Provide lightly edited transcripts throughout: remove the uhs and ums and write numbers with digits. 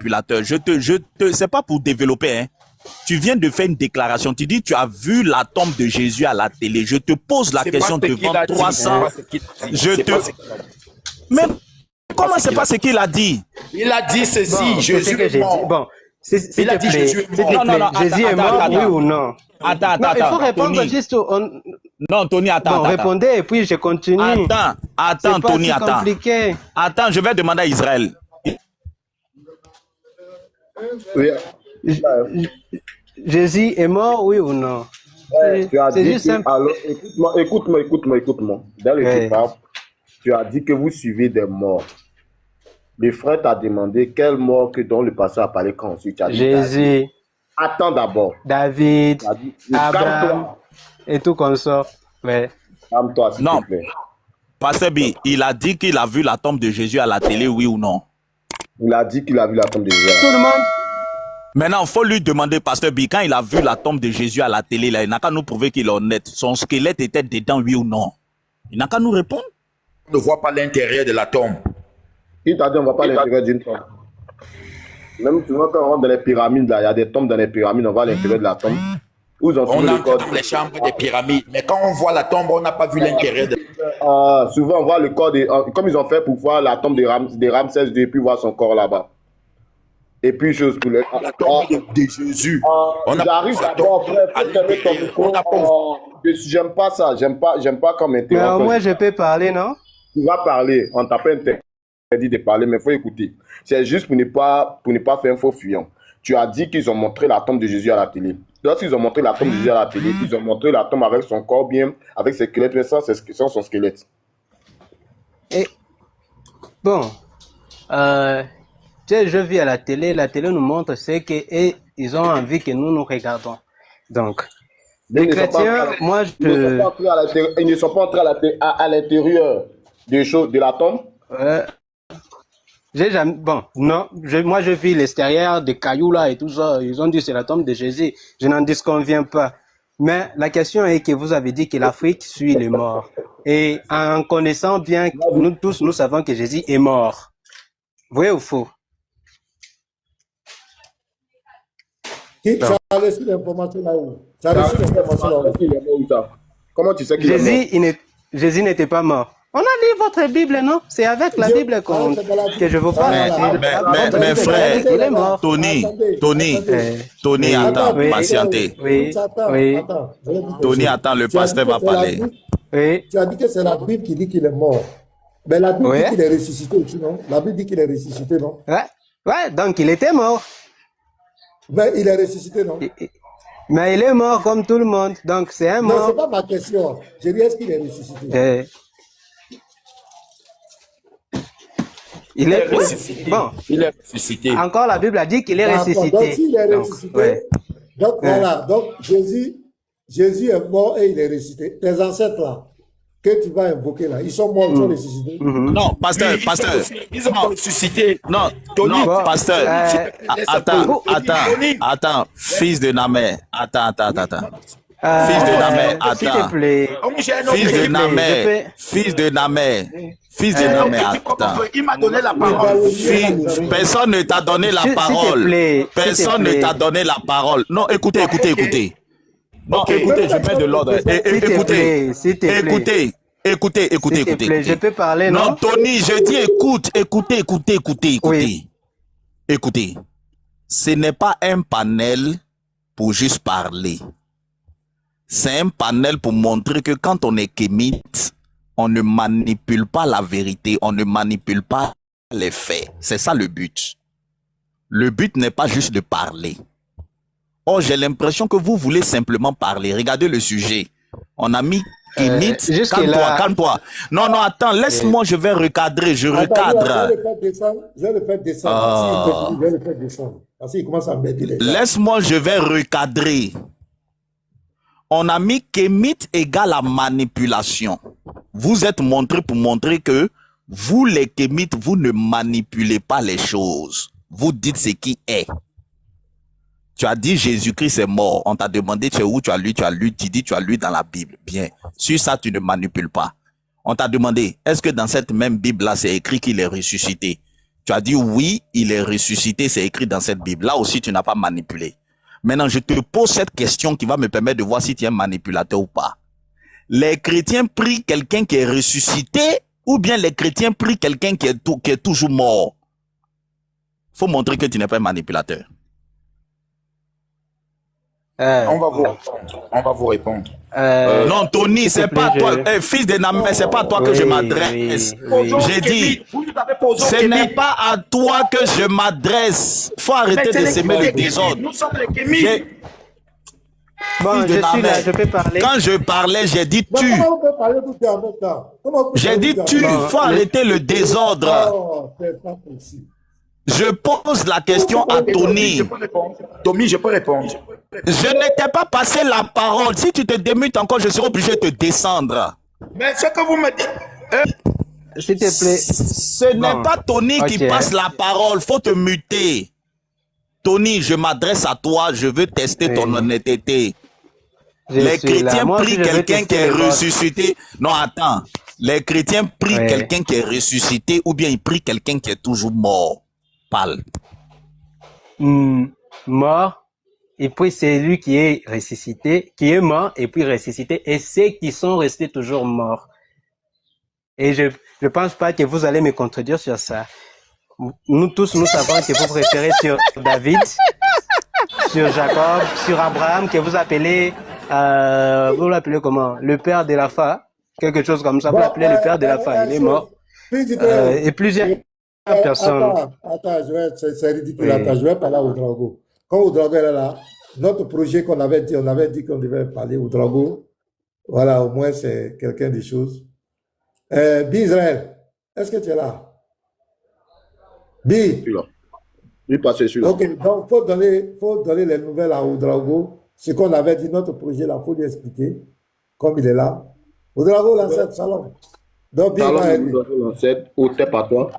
manipulateur. C'est pas pour développer, hein. Tu viens de faire une déclaration. Tu dis, tu as vu la tombe de Jésus à la télé. Je te pose la question devant 300. Mais comment c'est pas ce qu'il a dit? Il a dit ceci, Bon, Jésus est mort. Bon, Il a dit Jésus est mort. non, Jésus est mort, oui ou non? Attends, Non, il faut répondre Tony. juste Non, Tony, attends. Bon, répondez et puis je continue. Attends, Tony, C'est pas si compliqué. Attends, je vais demander à Israël. Oui. Jésus est mort, oui ou non? Tu as C'est dit juste que, simple. alors, écoute-moi. Dans le départ, tu as dit que vous suivez des morts. Le frère t'a demandé quelle mort que dont le pasteur a parlé quand ensuite. Tu as dit Jésus, attends d'abord. David, Tu as dit, Abraham calme-toi. et tout consort. Ouais. Calme-toi, s'il Non. te plaît. Pasteur B, il a dit qu'il a vu la tombe de Jésus à la télé, oui ou non? Il a dit qu'il a vu la tombe de Jésus. Tout le monde? Maintenant, il faut lui demander, Pasteur B, quand il a vu la tombe de Jésus à la télé, là, il n'a qu'à nous prouver qu'il est honnête. Son squelette était dedans, oui ou non? Il n'a qu'à nous répondre. On ne voit pas l'intérieur de la tombe. Il t'a dit on ne va pas l'intérieur d'une tombe. Même souvent quand on rentre dans les pyramides, là, il y a des tombes dans les pyramides, on voit l'intérieur de la tombe. Où ils ont On trouvé le entre corps. dans les chambres des pyramides. Mais quand on voit la tombe, on n'a pas vu l'intérieur de Souvent on voit le corps, comme ils ont fait pour voir la tombe de Ramsès II, et puis voir son corps là-bas. Et puis, chose pour le. la tombe de Jésus. On a J'arrive d'abord, frère, faut fermer ton micro. J'aime pas ça, j'aime pas comme Mais au interrompre. moins, je peux parler, non? Tu vas parler, on t'a pas interdit de parler, mais il faut écouter. C'est juste pour ne pas faire un faux fuyant. Tu as dit qu'ils ont montré la tombe de Jésus à la télé. Lorsqu'ils ont montré la tombe de Jésus à la télé, ils ont montré la tombe avec son corps bien, avec ses squelettes, mais sans son squelette. Et bon, je vis à la télé nous montre ce que et ils ont envie que nous regardons. Donc, les chrétiens, moi Ils ne sont pas entrés à l'intérieur des choses de la tombe. Bon, non, moi je vis l'extérieur des cailloux là et tout ça. Ils ont dit c'est la tombe de Jésus. Je n'en disconviens pas. Mais la question est que vous avez dit que l'Afrique suit les morts. Et en connaissant bien, nous tous, nous savons que Jésus est mort. Vrai ou faux? Tu as reçu l'information là-haut. Tu as reçu l'information là-haut. Comment tu sais qu'il est mort? Jésus n'était pas mort. On a lu votre Bible, non? C'est avec la Bible que je vous parle. Mais frère, il est mort. Tony, attends, patientez. Oui. Tony, attends, le pasteur va parler. Oui. Tu as dit que c'est la Bible qui dit qu'il est mort. Mais la Bible dit qu'il est ressuscité aussi, non? La Bible dit qu'il est ressuscité, non? Ouais, donc il était mort. Mais il est ressuscité, non? Mais il est mort comme tout le monde, donc c'est un mort. Non, c'est pas ma question. Je dis est-ce qu'il est ressuscité? Il est ressuscité. Bon, il est ressuscité. Encore la Bible a dit qu'il est ressuscité. Donc s'il est ressuscité, donc voilà, donc Jésus est mort et il est ressuscité. Tes ancêtres là, que tu vas invoquer là, ils sont morts, ils sont ressuscités. Non, pasteur. Ils ont ressuscité. Non, Tony, pasteur. Attends, fils de Namé. Attends. Fils de Namé, attends. S'il te plaît. Fils de Namé, attends. Il m'a donné la parole. Personne ne t'a donné la parole. Personne ne t'a donné la parole. Non, écoutez. Non, écoutez, je mets de l'ordre. Écoutez. Je peux parler, non? Non, Tony, je dis écoutez. Écoutez. Ce n'est pas un panel pour juste parler. C'est un panel pour montrer que quand on est kémite, on ne manipule pas la vérité, on ne manipule pas les faits. C'est ça le but. Le but n'est pas juste de parler. Oh, j'ai l'impression que vous voulez simplement parler. Regardez le sujet. On a mis kémite. Calme-toi. Non, attends, laisse-moi, je vais recadrer, je recadre. Je vais le faire descendre. Parce qu'il commence à m'aider les gens. Laisse-moi, je vais recadrer. On a mis kémite égale à manipulation. Vous êtes montré pour montrer que vous, les kémites, vous ne manipulez pas les choses. Vous dites ce qui est. Tu as dit Jésus-Christ est mort. On t'a demandé tu es où, tu as lu, tu dis tu as lu dans la Bible. Bien. Sur ça, tu ne manipules pas. On t'a demandé, est-ce que dans cette même Bible-là, c'est écrit qu'il est ressuscité? Tu as dit oui, il est ressuscité, c'est écrit dans cette Bible. Là aussi, tu n'as pas manipulé. Maintenant, je te pose cette question qui va me permettre de voir si tu es un manipulateur ou pas. Les chrétiens prient quelqu'un qui est ressuscité ou bien les chrétiens prient quelqu'un qui est toujours mort? Faut montrer que tu n'es pas un manipulateur. On va vous répondre. Non, Tony, c'est pas toi, fils de Namé, c'est pas à toi que je m'adresse. J'ai dit, ce n'est pas à toi que je m'adresse. Faut arrêter de s'aimer le désordre. Nous sommes les Kémis. Bon, je suis là, je peux parler. Quand je parlais, j'ai dit tu. Comment on peut parler tout en même temps? J'ai dit tu, faut arrêter le désordre. Non, c'est pas possible. Je pose la question à Tony. Tommy, je peux répondre. Je ne t'ai pas passé la parole. Si tu te démutes encore, je serai obligé de te descendre. Mais ce que vous me dites... S'il te plaît. Ce n'est pas Tony qui passe la parole. Faut te muter. Tony, je m'adresse à toi. Je veux tester ton honnêteté. Les chrétiens prient quelqu'un qui est ressuscité. Non, attends. Les chrétiens prient quelqu'un qui est ressuscité ou bien ils prient quelqu'un qui est toujours mort. Parle. Mort. Et puis c'est lui qui est ressuscité, qui est mort et puis ressuscité. Et ceux qui sont restés toujours morts. Et je pense pas que vous allez me contredire sur ça. Nous tous, nous savons que vous préférez sur David, sur Jacob, sur Abraham, que vous appelez, vous l'appelez comment? Le père de la foi. Quelque chose comme ça. Vous l'appelez le père de la foi. Il est mort. Et plusieurs personnes. Attends, c'est ridicule. Attends, je vais parler à Ouedraogo. Quand Ouedraogo est là, notre projet qu'on avait dit, on avait dit qu'on devait parler Ouedraogo. Voilà, au moins c'est quelqu'un des choses. Israël, est-ce que tu es là? Bi. Oui, passez celui-là. Ok, donc faut donner les nouvelles à Ouedraogo. Ce qu'on avait dit, notre projet, là, il faut lui expliquer, comme il est là. Ouedraogo, l'ancêtre, salon. Donc, Bi va aider. L'ancêtre, au tête à toi.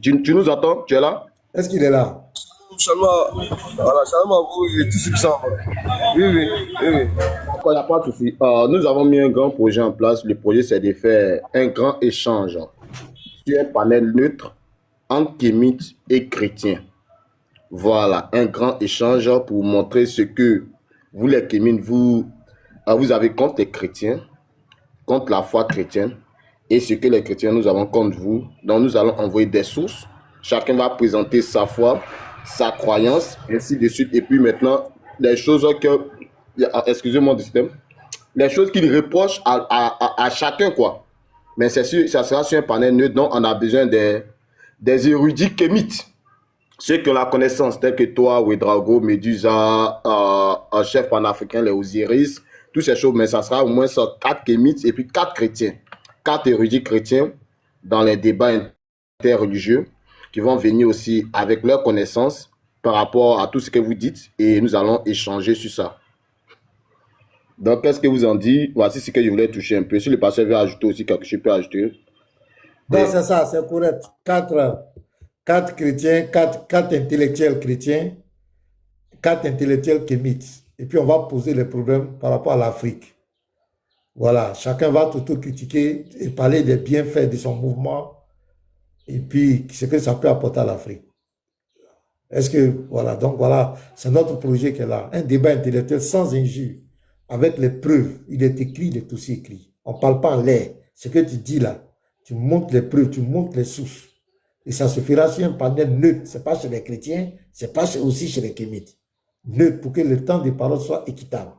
Tu nous entends? Tu es là? Est-ce qu'il est là? Shalom, voilà, shalom à vous et tout ce qui s'en va. Oui. Il n'y a pas de souci. Nous avons mis un grand projet en place. Le projet, c'est de faire un grand échange sur un panel neutre entre kémites et chrétiens. Voilà, un grand échange pour montrer ce que vous, les kémites, vous avez contre les chrétiens, contre la foi chrétienne, et ce que les chrétiens, nous avons contre vous. Donc, nous allons envoyer des sources. Chacun va présenter sa foi, sa croyance, ainsi de suite. Et puis maintenant, les choses que... Excusez-moi du système. Les choses qu'il reproche à chacun, quoi. Mais c'est sûr, ça sera sur un panel neutre, donc on a besoin des érudits kémites. Ceux qui ont la connaissance, tels que toi, Ouedraogo, Médusa, un chef panafricain, les Osiris, toutes ces choses. Mais ça sera au moins 4 kémites et puis 4 chrétiens. 4 érudits chrétiens dans les débats interreligieux, qui vont venir aussi avec leurs connaissances par rapport à tout ce que vous dites et nous allons échanger sur ça. Donc, qu'est-ce que vous en dites? Voici ce que je voulais toucher un peu. Si le pasteur veut ajouter aussi quelque chose, je peux ajouter. Non, c'est ça, c'est correct. 4 chrétiens, 4 intellectuels chrétiens, 4 intellectuels kémites. Et puis, on va poser les problèmes par rapport à l'Afrique. Voilà, chacun va tout critiquer et parler des bienfaits de son mouvement. Et puis, ce que ça peut apporter à l'Afrique. Est-ce que, voilà, donc voilà, c'est notre projet qui est là. Un débat intellectuel sans injure, avec les preuves. Il est écrit, il est aussi écrit. On ne parle pas en l'air. Ce que tu dis là, tu montres les preuves, tu montres les sources. Et ça se fera sur un panel neutre. Ce n'est pas chez les chrétiens, ce n'est pas aussi chez les kémites. Neutre pour que le temps de parole soit équitable.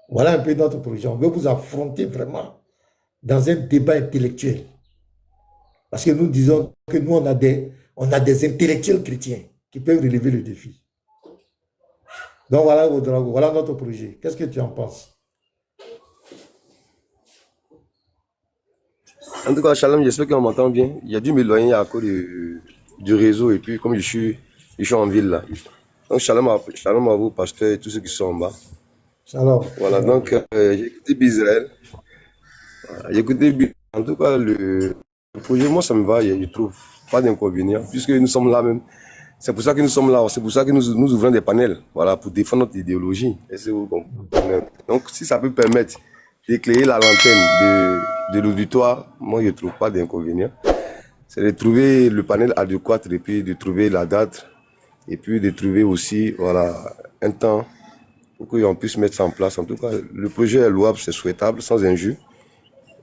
Voilà un peu notre projet. On veut vous affronter vraiment dans un débat intellectuel. Parce que nous disons que nous, on a des intellectuels chrétiens qui peuvent relever le défi. Donc voilà, voilà notre projet. Qu'est-ce que tu en penses? En tout cas, Shalom, j'espère qu'on m'entend bien. Il y a dû m'éloigner à cause du réseau et puis comme je suis en ville là. Donc Shalom à vous, pasteur et tous ceux qui sont en bas. Shalom. Voilà, donc j'ai écouté Israël. J'ai écouté, en tout cas, le projet, moi ça me va, je trouve pas d'inconvénient, puisque nous sommes là même. C'est pour ça que nous sommes là, c'est pour ça que nous ouvrons des panels, voilà, pour défendre notre idéologie. Donc si ça peut permettre d'éclairer la lanterne de l'auditoire, moi je ne trouve pas d'inconvénient. c'est de trouver le panel adéquat et puis de trouver la date et puis de trouver aussi voilà, un temps pour qu'on puisse mettre ça en place. En tout cas, le projet est louable, c'est souhaitable, sans injure.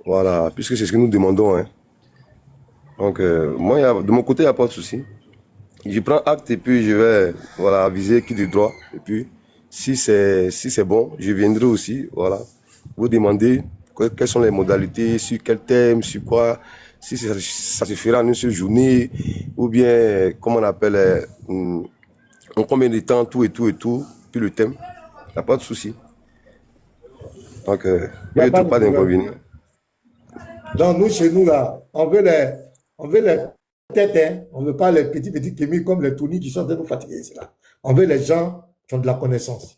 Voilà, puisque c'est ce que nous demandons. Hein. Donc, moi, de mon côté, il n'y a pas de souci. Je prends acte et puis je vais voilà, aviser qui de droit. Et puis, si c'est bon, je viendrai aussi voilà, vous demander quelles sont les modalités, sur quel thème, sur quoi, si ça se fera en une seule journée, ou bien, comment on appelle, en combien de temps, tout, puis le thème. Il n'y a pas de souci. Donc, il n'y a pas d'inconvénient. Donc, nous, chez nous, là, on veut les têtes, hein. On ne veut pas les petits kémis comme les Tony qui sont en train de nous fatiguer. Là. On veut les gens qui ont de la connaissance.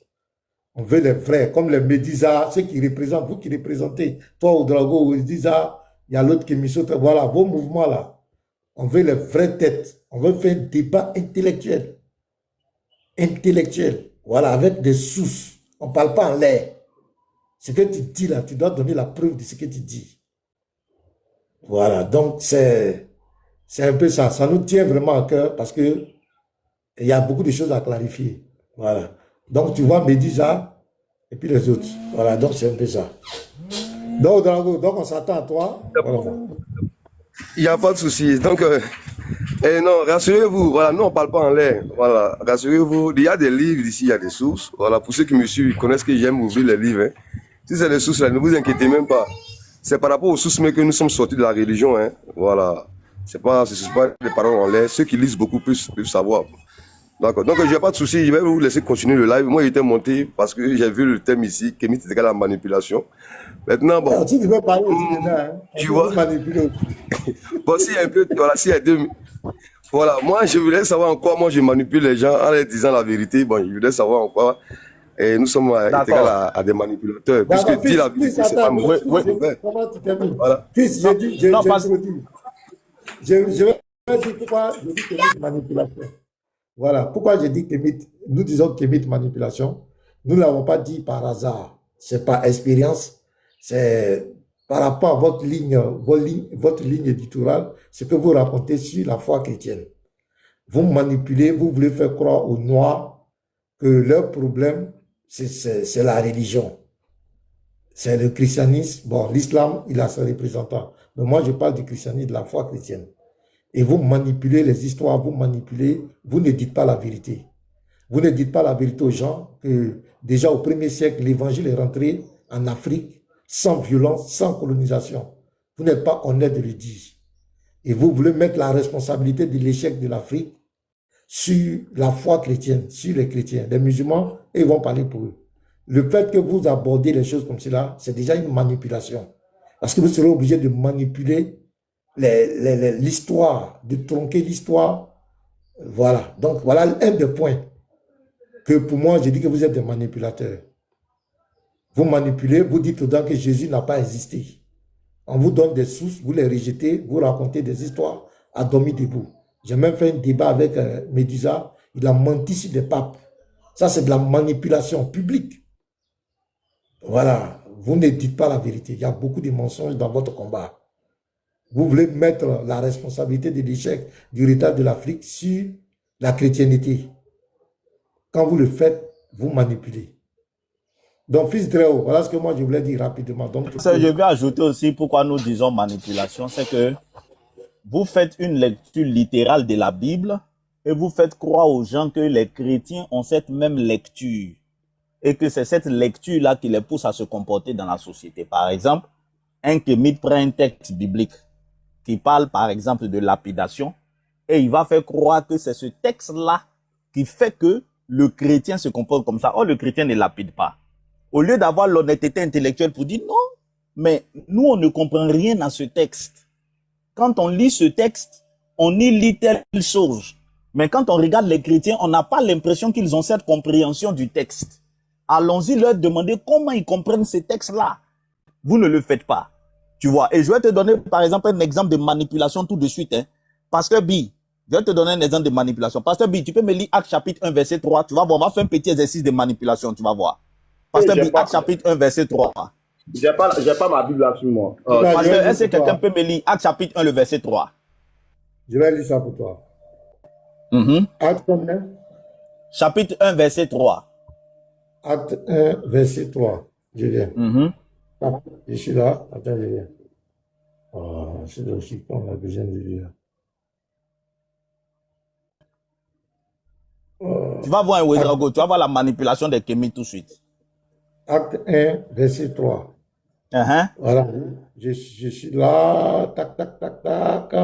On veut les vrais, comme les Médisa, ceux qui représentent, vous qui représentez, toi au Drago, ou Médisa, il y a l'autre qui est voilà, vos mouvements là. On veut les vraies têtes. On veut faire un débat intellectuel. Intellectuel. Voilà, avec des sources. On ne parle pas en l'air. Ce que tu dis là, tu dois donner la preuve de ce que tu dis. Voilà, donc c'est un peu ça. Ça nous tient vraiment à cœur parce que il y a beaucoup de choses à clarifier. Voilà. Donc tu vois Médisa et puis les autres. Voilà, donc c'est un peu ça. Donc, donc on s'attend à toi. Voilà. Il n'y a pas de souci. Donc, non, rassurez-vous, voilà, nous on ne parle pas en l'air. Voilà, rassurez-vous, il y a des livres ici, il y a des sources. Voilà, pour ceux qui me suivent, ils connaissent que j'aime ouvrir les livres. Hein. Si c'est des sources là, ne vous inquiétez même pas. C'est par rapport aux sources mais que nous sommes sortis de la religion. Hein. Voilà, ce n'est pas des paroles en l'air. Ceux qui lisent beaucoup plus peuvent savoir. D'accord. Donc, je n'ai pas de souci. Je vais vous laisser continuer le live. Moi, j'étais monté parce que j'ai vu le thème ici, Kémit était la manipulation. Maintenant, bon. Alors, tu veux parler aussi dedans, hein. Tu vois. Bon, s'il y a un peu, voilà, s'il y a deux. Voilà, moi, je voulais savoir en quoi moi je manipule les gens en leur disant la vérité. Bon, je voulais savoir en quoi. Et nous sommes égal à des manipulateurs. Puisque dire la vérité, c'est pas mauvais. Comment tu termines? Voilà. Fils, je vais dire pourquoi je dis que manipulation. Voilà, pourquoi je dis Kémit, nous disons Kémit manipulation, nous ne l'avons pas dit par hasard, c'est par expérience, c'est par rapport à votre ligne éditoriale, ce que vous racontez sur la foi chrétienne. Vous manipulez, vous voulez faire croire aux Noirs que leur problème, c'est la religion. C'est le christianisme, bon, l'islam, il a ses représentants, mais moi je parle du christianisme, de la foi chrétienne. Et vous manipulez les histoires, vous manipulez, vous ne dites pas la vérité. Vous ne dites pas la vérité aux gens que déjà au 1er siècle, l'évangile est rentré en Afrique sans violence, sans colonisation. Vous n'êtes pas honnête de le dire. Et vous voulez mettre la responsabilité de l'échec de l'Afrique sur la foi chrétienne, sur les chrétiens. Les musulmans, ils vont parler pour eux. Le fait que vous abordez les choses comme cela, c'est déjà une manipulation. Parce que vous serez obligé de manipuler l'histoire, de tronquer l'histoire. Voilà. Donc, voilà un des points que pour moi, je dis que vous êtes des manipulateurs. Vous manipulez, vous dites dedans que Jésus n'a pas existé. On vous donne des sources, vous les rejetez, vous racontez des histoires à dormir debout. J'ai même fait un débat avec Médusa, il a menti sur des papes. Ça, c'est de la manipulation publique. Voilà. Vous ne dites pas la vérité. Il y a beaucoup de mensonges dans votre combat. Vous voulez mettre la responsabilité de l'échec du retard de l'Afrique sur la chrétienté. Quand vous le faites, vous manipulez. Donc, fils Dréo, voilà ce que moi je voulais dire rapidement. Donc, je vais ajouter aussi pourquoi nous disons manipulation, c'est que vous faites une lecture littérale de la Bible et vous faites croire aux gens que les chrétiens ont cette même lecture et que c'est cette lecture-là qui les pousse à se comporter dans la société. Par exemple, un kémite prend un texte biblique qui parle par exemple de lapidation et il va faire croire que c'est ce texte-là qui fait que le chrétien se comporte comme ça. Or, le chrétien ne lapide pas. Au lieu d'avoir l'honnêteté intellectuelle pour dire non, mais nous, on ne comprend rien à ce texte. Quand on lit ce texte, on y lit telle chose. Mais quand on regarde les chrétiens, on n'a pas l'impression qu'ils ont cette compréhension du texte. Allons-y leur demander comment ils comprennent ce texte-là. Vous ne le faites pas. Tu vois, et je vais te donner par exemple un exemple de manipulation tout de suite. Hein. Pasteur B, je vais te donner un exemple de manipulation. Pasteur B, tu peux me lire Actes chapitre 1, verset 3. Tu vas voir, on va faire un petit exercice de manipulation, tu vas voir. Pasteur B, Actes chapitre 1, verset 3. J'ai pas ma Bible là sur moi. Pasteur, est-ce que quelqu'un peut me lire Actes chapitre 1, le verset 3? Je vais lire ça pour toi. Mhm. Acte combien? Chapitre 1, verset 3. Acte 1, verset 3. Je viens. Mhm. Ah, je suis là. Attends, je viens. Oh, c'est aussi qu'on a besoin de lire. Tu vas voir un Ouedraogo, tu vas voir la manipulation des Kémites tout de suite. Acte 1, verset 3. Uh-huh. Voilà. Je suis là. Tac, tac, tac, tac.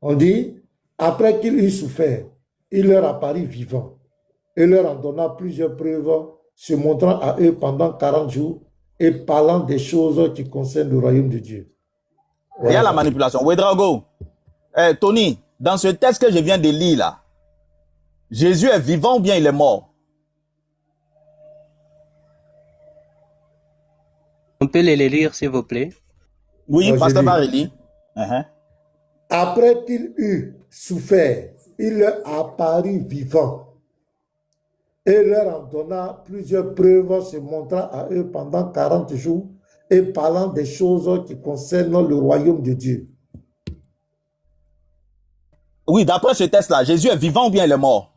On dit, après qu'il eut souffert, il leur apparut vivant et leur en donna plusieurs preuves, se montrant à eux pendant 40 jours et parlant des choses qui concernent le royaume de Dieu. Il y a Voilà. la manipulation. Ouedraogo, Tony, dans ce texte que je viens de lire là, Jésus est vivant ou bien il est mort? On peut les lire, s'il vous plaît. Oui, Moi, je pasteur lis. Barili. Uh-huh. Après qu'il eut souffert, il leur apparut vivant et leur en donna plusieurs preuves, se montrant à eux pendant 40 jours et parlant des choses qui concernent le royaume de Dieu. Oui, d'après ce texte-là, Jésus est vivant ou bien il est mort?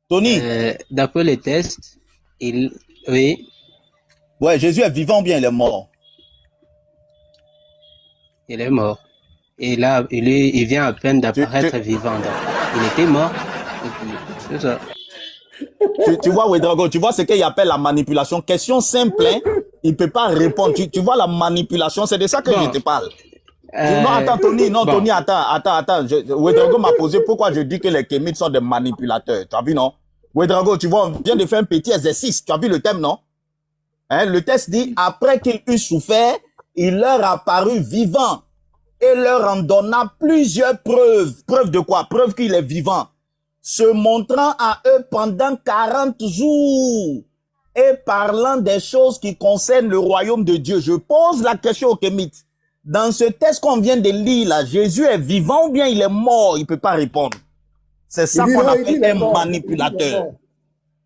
Tony, D'après les tests, oui, ouais, Jésus est vivant ou bien il est mort? il est mort. Et là, il vient à peine d'apparaître vivant. Donc, il était mort. Et puis, c'est ça. Tu vois, Ouedraogo, tu vois ce qu'il appelle la manipulation. Question simple, hein? Il ne peut pas répondre. Tu vois la manipulation, c'est de ça que Bon. je te parle. Non, attends, Tony, non, bon. Tony, attends. Ouedraogo m'a posé pourquoi je dis que les Kémites sont des manipulateurs. Tu as vu, non? Ouedraogo, tu vois, on vient de faire un petit exercice. Tu as vu le thème, non? Hein, le texte dit, après qu'il eut souffert, il leur apparut vivant et leur en donna plusieurs preuves. Preuves de quoi? Preuve qu'il est vivant. Se montrant à eux pendant 40 jours et parlant des choses qui concernent le royaume de Dieu. Je pose la question aux Kémites. Dans ce texte qu'on vient de lire, là, Jésus est vivant ou bien il est mort? Il ne peut pas répondre. C'est ça qu'on appelle un manipulateur.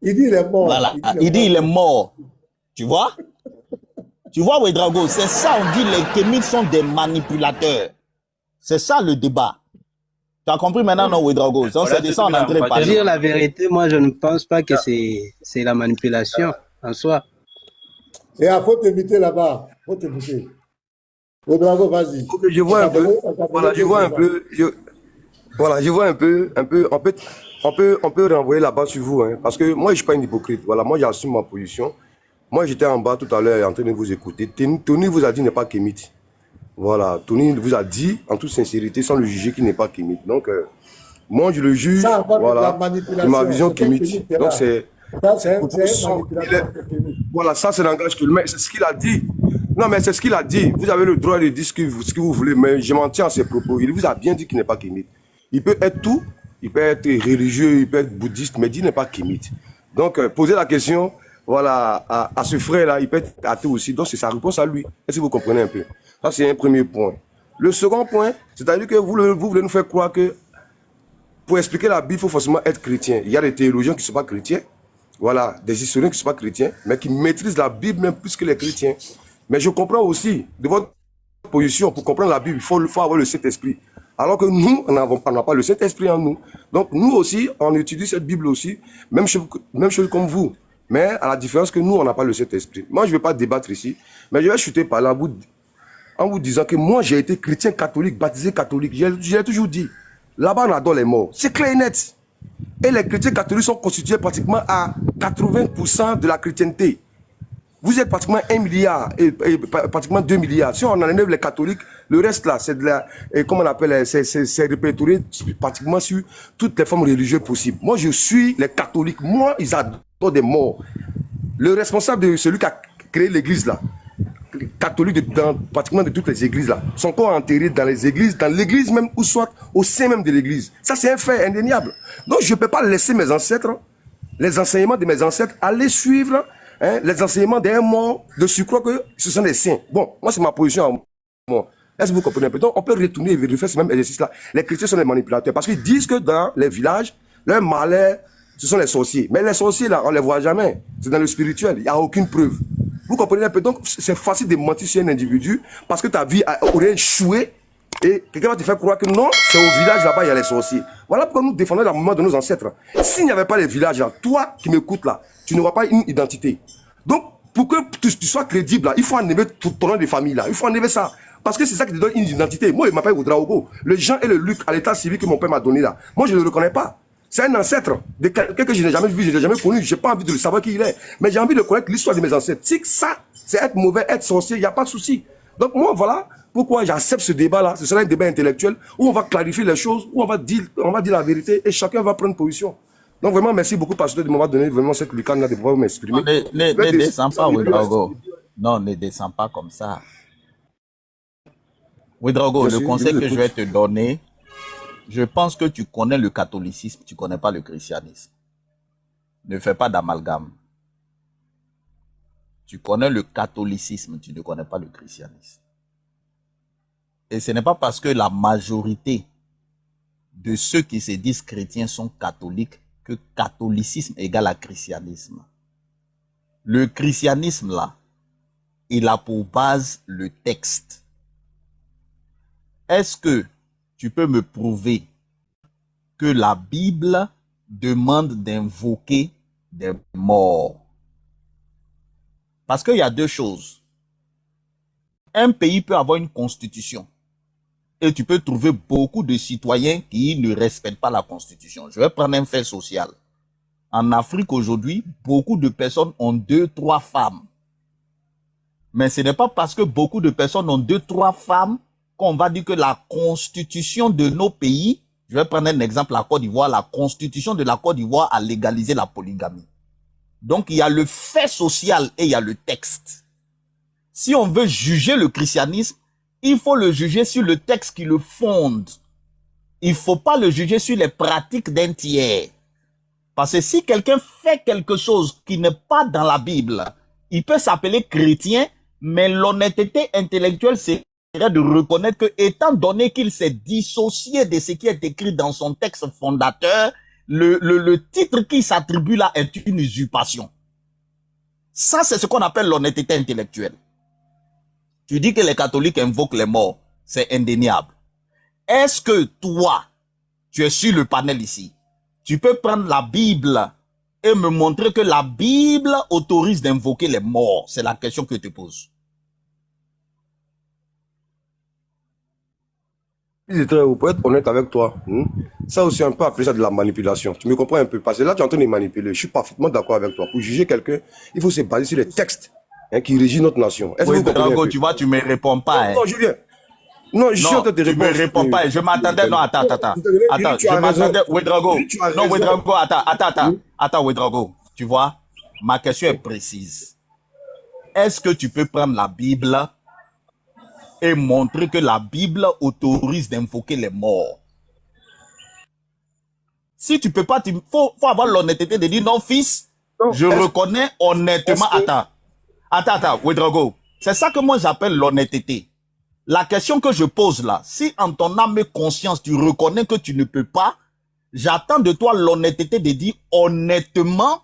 Il dit il est mort. Voilà. Il dit il est mort. Tu vois? Tu vois, Ouedraogo, c'est ça, on dit les Kémites sont des manipulateurs. C'est ça le débat. Tu as compris maintenant, non, Ouedraogo? Donc, c'est de ça on est en train de Pour parler. dire la vérité, moi, je ne pense pas que c'est la manipulation en soi. Et il faut t'inviter là-bas. Il faut t'inviter. Ouedraogo, vas-y. Ok, je vois un peu. Voilà, je vois un peu. Voilà, je vois un peu. On peut renvoyer là-bas sur vous, hein, parce que moi, je suis pas un hypocrite. Voilà, moi, j'assume ma position. Moi, j'étais en bas tout à l'heure en train de vous écouter. Tony vous a dit n'est pas kémite. Voilà, Tony vous a dit en toute sincérité, sans le juger, qu'il n'est pas kémite. Donc, moi, je le juge. Ça, encore de la Voilà, manipulation. de ma vision C'est pas kémite. kémite, là. Donc, c'est. Ça, c'est un manipulateur. Voilà, ça, c'est langage que c'est ce qu'il a dit. Non, mais c'est ce qu'il a dit. Vous avez le droit de dire ce que vous voulez, mais je m'en tiens à ses propos. Il vous a bien dit qu'il n'est pas kémite. Il peut être tout, il peut être religieux, il peut être bouddhiste, mais il n'est pas kémite. Donc, posez la question, voilà, à ce frère-là, il peut être athée aussi. Donc, c'est sa réponse à lui. Est-ce que vous comprenez un peu? Ça, c'est un premier point. Le second point, c'est-à-dire que vous voulez nous faire croire que pour expliquer la Bible, il faut forcément être chrétien. Il y a des théologiens qui ne sont pas chrétiens. Voilà, des historiens qui ne sont pas chrétiens, mais qui maîtrisent la Bible même plus que les chrétiens. Mais je comprends aussi, de votre position, pour comprendre la Bible, il faut avoir le Saint-Esprit. Alors que nous, on n'a pas le Saint-Esprit en nous. Donc nous aussi, on utilise cette Bible aussi, même chose comme vous. Mais à la différence que nous, on n'a pas le Saint-Esprit. Moi, je ne vais pas débattre ici, mais je vais chuter par là en vous disant que moi, j'ai été chrétien catholique, baptisé catholique. J'ai toujours dit, là-bas, on adore les morts. C'est clair et net. Et les chrétiens catholiques sont constitués pratiquement à 80% de la chrétienté. Vous êtes pratiquement 1 milliard et pratiquement 2 milliards. Si on enlève les catholiques, le reste là, c'est de la, comment on appelle, c'est répertorié pratiquement sur toutes les formes religieuses possibles. Moi, je suis les catholiques. Moi, ils adorent des morts. Le responsable de celui qui a créé l'église là, catholique pratiquement de toutes les églises là, sont encore enterrés dans les églises, dans l'église même, ou soit au sein même de l'église. Ça, c'est un fait indéniable. Donc, je ne peux pas laisser mes ancêtres, les enseignements de mes ancêtres, aller suivre les enseignements d'un mort de surcroît que ce sont des saints. Bon, moi, c'est ma position à moi. Est-ce que vous comprenez un peu? Donc, on peut retourner et vérifier ce même exercice-là. Les chrétiens sont des manipulateurs parce qu'ils disent que dans les villages, leur malheur, ce sont les sorciers. Mais les sorciers, là, on ne les voit jamais. C'est dans le spirituel. Il n'y a aucune preuve. Vous comprenez un peu? Donc, c'est facile de mentir sur un individu parce que ta vie aurait échoué et quelqu'un va te faire croire que non, c'est au village là-bas, il y a les sorciers. Voilà pourquoi nous défendons la mémoire de nos ancêtres. S'il n'y avait pas les villages là, toi qui m'écoutes là, tu n'auras pas une identité. Donc, pour que tu sois crédible là, il faut enlever ton nom de famille là. Il faut enlever ça. Parce que c'est ça qui te donne une identité. Moi, il m'appelle Oudraogo. Le Jean et le Luc à l'état civil que mon père m'a donné là. Moi, je ne le reconnais pas. C'est un ancêtre de quelqu'un que je n'ai jamais vu, je n'ai jamais connu. Je n'ai pas envie de le savoir qui il est. Mais j'ai envie de connaître l'histoire de mes ancêtres. Si ça, c'est être mauvais, être sorcier, il n'y a pas de souci. Donc moi, voilà pourquoi j'accepte ce débat-là. Ce sera un débat intellectuel où on va clarifier les choses, où on va dire la vérité et chacun va prendre position. Donc vraiment, merci beaucoup, pasteur, de m'avoir donné vraiment cette lucane-là de pouvoir m'exprimer. Ne descends pas, Ouedraogo. Non, ne descends pas comme ça. Ouedraogo, le conseil que je vais te donner, je pense que tu connais le catholicisme, tu ne connais pas le christianisme. Ne fais pas d'amalgame. Tu connais le catholicisme, tu ne connais pas le christianisme. Et ce n'est pas parce que la majorité de ceux qui se disent chrétiens sont catholiques que catholicisme égale à christianisme. Le christianisme, là, il a pour base le texte. Est-ce que tu peux me prouver que la Bible demande d'invoquer des morts? Parce qu'il y a deux choses. Un pays peut avoir une constitution et tu peux trouver beaucoup de citoyens qui ne respectent pas la constitution. Je vais prendre un fait social. En Afrique aujourd'hui, beaucoup de personnes ont 2-3 femmes. Mais ce n'est pas parce que beaucoup de personnes ont 2-3 femmes qu'on va dire que la constitution de nos pays, je vais prendre un exemple, la Côte d'Ivoire, la constitution de la Côte d'Ivoire a légalisé la polygamie. Donc il y a le fait social et il y a le texte. Si on veut juger le christianisme, il faut le juger sur le texte qui le fonde. Il ne faut pas le juger sur les pratiques d'un tiers. Parce que si quelqu'un fait quelque chose qui n'est pas dans la Bible, il peut s'appeler chrétien, mais l'honnêteté intellectuelle serait de reconnaître que, étant donné qu'il s'est dissocié de ce qui est écrit dans son texte fondateur, le titre qui s'attribue là est une usurpation. Ça, c'est ce qu'on appelle l'honnêteté intellectuelle. Tu dis que les catholiques invoquent les morts, c'est indéniable. Est-ce que toi, tu es sur le panel ici, tu peux prendre la Bible et me montrer que la Bible autorise d'invoquer les morts? C'est la question que je te pose. Pour être honnête avec toi, ça aussi un peu appelé ça de la manipulation. Tu me comprends un peu? Parce que là, tu es en train de manipuler. Je suis parfaitement d'accord avec toi. Pour juger quelqu'un, il faut se baser sur les textes qui régissent notre nation. Est-ce que vous comprenez un peu? Tu vois, tu ne me réponds pas. Non, Julien. Non, je suis en train de répondre. Tu me réponds pas. Je m'attendais. Non, attends. Attends, je m'attendais. Ouedraogo. Non, Ouedraogo, attends, Ouedraogo. Tu vois, ma question est précise. Est-ce que tu peux prendre la Bible et montrer que la Bible autorise d'invoquer les morts? Si tu peux pas, il faut avoir l'honnêteté de dire non, fils, je reconnais honnêtement. Attends, Ouedraogo. C'est ça que moi j'appelle l'honnêteté. La question que je pose là, si en ton âme et conscience tu reconnais que tu ne peux pas, j'attends de toi l'honnêteté de dire honnêtement,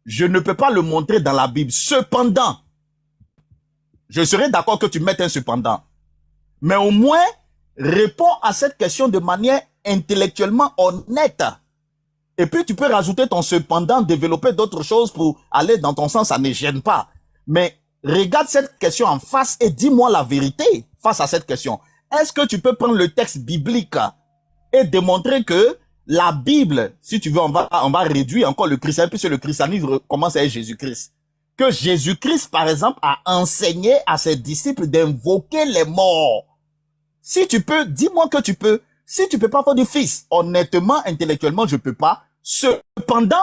je ne peux pas le montrer dans la Bible. Cependant, je serais d'accord que tu mettes un cependant. Mais au moins, réponds à cette question de manière intellectuellement honnête. Et puis tu peux rajouter ton cependant, développer d'autres choses pour aller dans ton sens, ça ne gêne pas. Mais regarde cette question en face et dis-moi la vérité face à cette question. Est-ce que tu peux prendre le texte biblique et démontrer que la Bible, si tu veux, on va réduire encore le christianisme, puisque le christianisme commence avec Jésus-Christ. Que Jésus-Christ, par exemple, a enseigné à ses disciples d'invoquer les morts. Si tu peux, dis-moi que tu peux. Si tu peux pas faire du fils, honnêtement, intellectuellement, je peux pas. Cependant,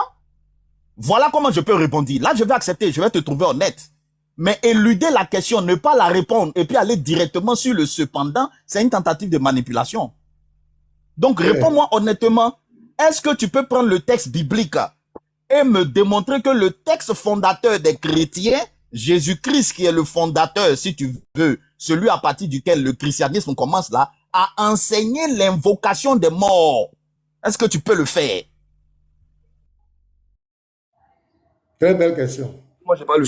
voilà comment je peux répondre. Là, je vais accepter, je vais te trouver honnête. Mais éluder la question, ne pas la répondre et puis aller directement sur le cependant, c'est une tentative de manipulation. Donc, réponds-moi honnêtement. Est-ce que tu peux prendre le texte biblique et me démontrer que le texte fondateur des chrétiens, Jésus-Christ qui est le fondateur, si tu veux, celui à partir duquel le christianisme commence là, a enseigné l'invocation des morts? Est-ce que tu peux le faire? Très belle question. Moi, j'ai pas lu.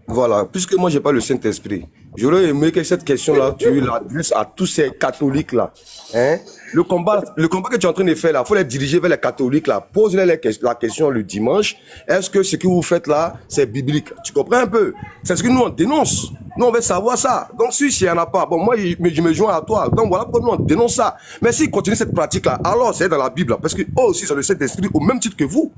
Voilà, puisque moi, j'ai pas le Saint-Esprit, j'aurais aimé que cette question-là, tu l'adresses à tous ces catholiques-là. Hein? Le combat que tu es en train de faire là, il faut les diriger vers les catholiques là. Pose-les la question le dimanche. Est-ce que ce que vous faites là, c'est biblique? Tu comprends un peu? C'est ce que nous on dénonce. Nous on veut savoir ça. Donc si s'il n'y en a pas, bon moi je me joins à toi. Donc voilà pourquoi nous on dénonce ça. Mais s'ils continuent cette pratique-là, alors c'est dans la Bible là, parce que eux aussi ont le Saint-Esprit au même titre que vous.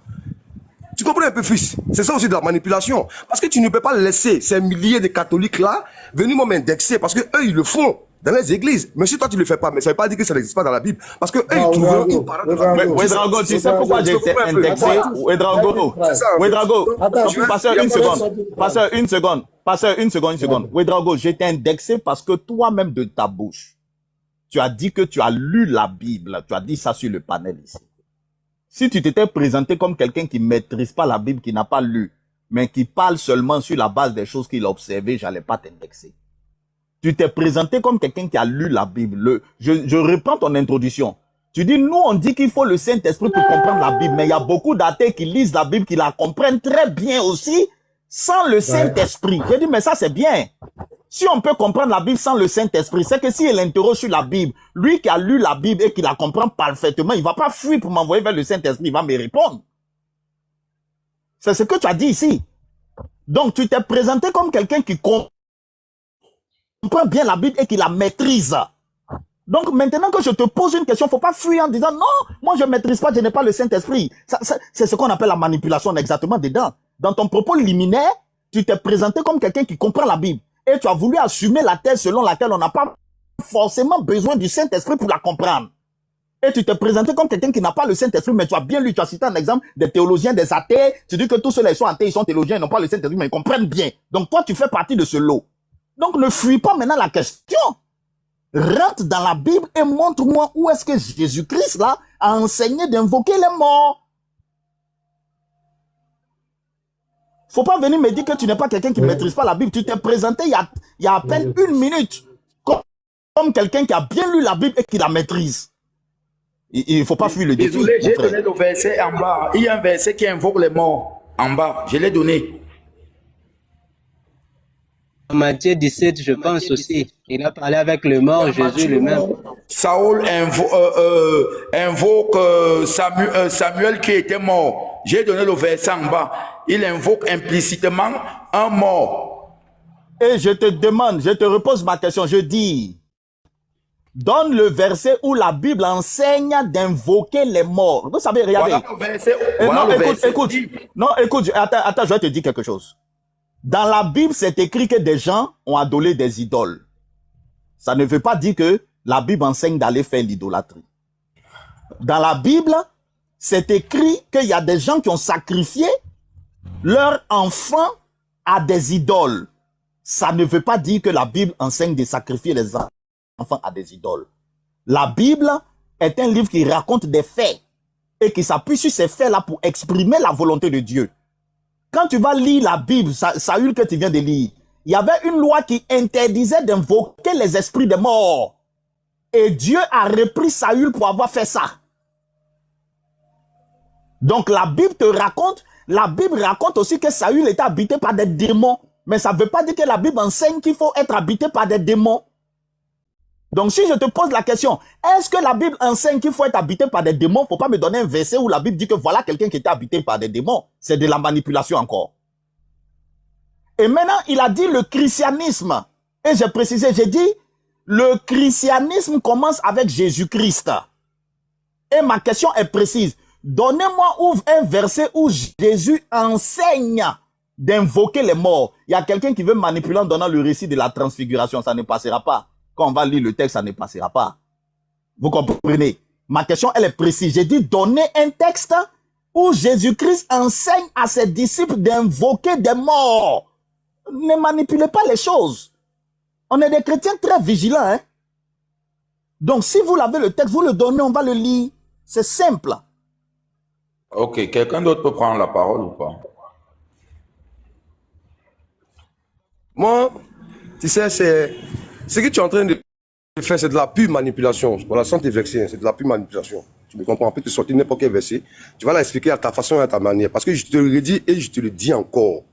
Tu comprends un peu, fils? C'est ça aussi de la manipulation. Parce que tu ne peux pas laisser ces milliers de catholiques-là venir m'indexer, parce que eux, ils le font dans les églises. Mais si toi, tu ne le fais pas, mais ça ne veut pas dire que ça n'existe pas dans la Bible. Parce que eux, ils trouvent une parole dans la Bible. Ouedraogo, tu sais pourquoi j'ai été indexé? Ouedraogo, Pasteur, une seconde. Ouedraogo, j'ai été indexé parce que toi-même de ta bouche, tu as dit que tu as lu la Bible. Tu as dit ça sur le panel ici. Si tu t'étais présenté comme quelqu'un qui ne maîtrise pas la Bible, qui n'a pas lu, mais qui parle seulement sur la base des choses qu'il a observées, j'allais pas t'indexer. Tu t'es présenté comme quelqu'un qui a lu la Bible. Je reprends ton introduction. Tu dis, nous, on dit qu'il faut le Saint-Esprit pour comprendre la Bible, mais il y a beaucoup d'athées qui lisent la Bible, qui la comprennent très bien aussi, sans le Saint-Esprit. J'ai dit, mais ça, c'est bien. Si on peut comprendre la Bible sans le Saint-Esprit, c'est que s'il interroge sur la Bible, lui qui a lu la Bible et qui la comprend parfaitement, il va pas fuir pour m'envoyer vers le Saint-Esprit, il va me répondre. C'est ce que tu as dit ici. Donc, tu t'es présenté comme quelqu'un qui comprend bien la Bible et qui la maîtrise. Donc, maintenant que je te pose une question, faut pas fuir en disant, non, moi je maîtrise pas, je n'ai pas le Saint-Esprit. C'est ce qu'on appelle la manipulation exactement dedans. Dans ton propos liminaire, tu t'es présenté comme quelqu'un qui comprend la Bible. Et tu as voulu assumer la thèse selon laquelle on n'a pas forcément besoin du Saint-Esprit pour la comprendre. Et tu t'es présenté comme quelqu'un qui n'a pas le Saint-Esprit, mais tu as bien lu, tu as cité un exemple des théologiens, des athées. Tu dis que tous ceux-là, ils sont athées, ils sont théologiens, ils n'ont pas le Saint-Esprit, mais ils comprennent bien. Donc toi, tu fais partie de ce lot. Donc ne fuis pas maintenant la question. Rentre dans la Bible et montre-moi où est-ce que Jésus-Christ, là, a enseigné d'invoquer les morts. Faut pas venir me dire que tu n'es pas quelqu'un qui ne maîtrise pas la Bible. Tu t'es présenté il y a à peine une minute comme quelqu'un qui a bien lu la Bible et qui la maîtrise. Il ne faut pas fuir le défi. Désolé, j'ai donné le verset en bas. Il y a un verset qui invoque les morts en bas. Je l'ai donné. Matthieu 17, je pense aussi. Il a parlé avec le mort, Jésus lui-même. Saül invoque Samuel qui était mort. J'ai donné le verset en bas. Il invoque implicitement un mort. Et je te demande, je te repose ma question, je dis, donne le verset où la Bible enseigne d'invoquer les morts. Vous savez, regardez. Voilà le verset. Voilà non, le verset. écoute, attends, je vais te dire quelque chose. Dans la Bible, c'est écrit que des gens ont adoré des idoles. Ça ne veut pas dire que la Bible enseigne d'aller faire l'idolâtrie. Dans la Bible, c'est écrit qu'il y a des gens qui ont sacrifié leurs enfants à des idoles. Ça ne veut pas dire que la Bible enseigne de sacrifier les enfants à des idoles. La Bible est un livre qui raconte des faits et qui s'appuie sur ces faits-là pour exprimer la volonté de Dieu. Quand tu vas lire la Bible, Saül que tu viens de lire, il y avait une loi qui interdisait d'invoquer les esprits des morts. Et Dieu a repris Saül pour avoir fait ça. Donc la Bible raconte aussi que Saül était habité par des démons. Mais ça ne veut pas dire que la Bible enseigne qu'il faut être habité par des démons. Donc si je te pose la question, est-ce que la Bible enseigne qu'il faut être habité par des démons? Il ne faut pas me donner un verset où la Bible dit que voilà quelqu'un qui était habité par des démons. C'est de la manipulation encore. Et maintenant, il a dit le christianisme. Et j'ai précisé, j'ai dit, le christianisme commence avec Jésus-Christ. Et ma question est précise. Donnez-moi un verset où Jésus enseigne d'invoquer les morts. Il y a quelqu'un qui veut manipuler en donnant le récit de la transfiguration. Ça ne passera pas. Quand on va lire le texte, ça ne passera pas. Vous comprenez? Ma question, elle est précise. J'ai dit, donnez un texte où Jésus-Christ enseigne à ses disciples d'invoquer des morts. Ne manipulez pas les choses. On est des chrétiens très vigilants. Hein? Donc, si vous l'avez le texte, vous le donnez, on va le lire. C'est simple. Ok, quelqu'un d'autre peut prendre la parole ou pas? Moi, tu sais, ce que tu es en train de faire, c'est de la pure manipulation. Voilà, sans te vexer, c'est de la pure manipulation. Tu me comprends? On peut te sortir n'importe quel verset. Tu vas l'expliquer à ta façon et à ta manière. Parce que je te le redis et je te le dis encore.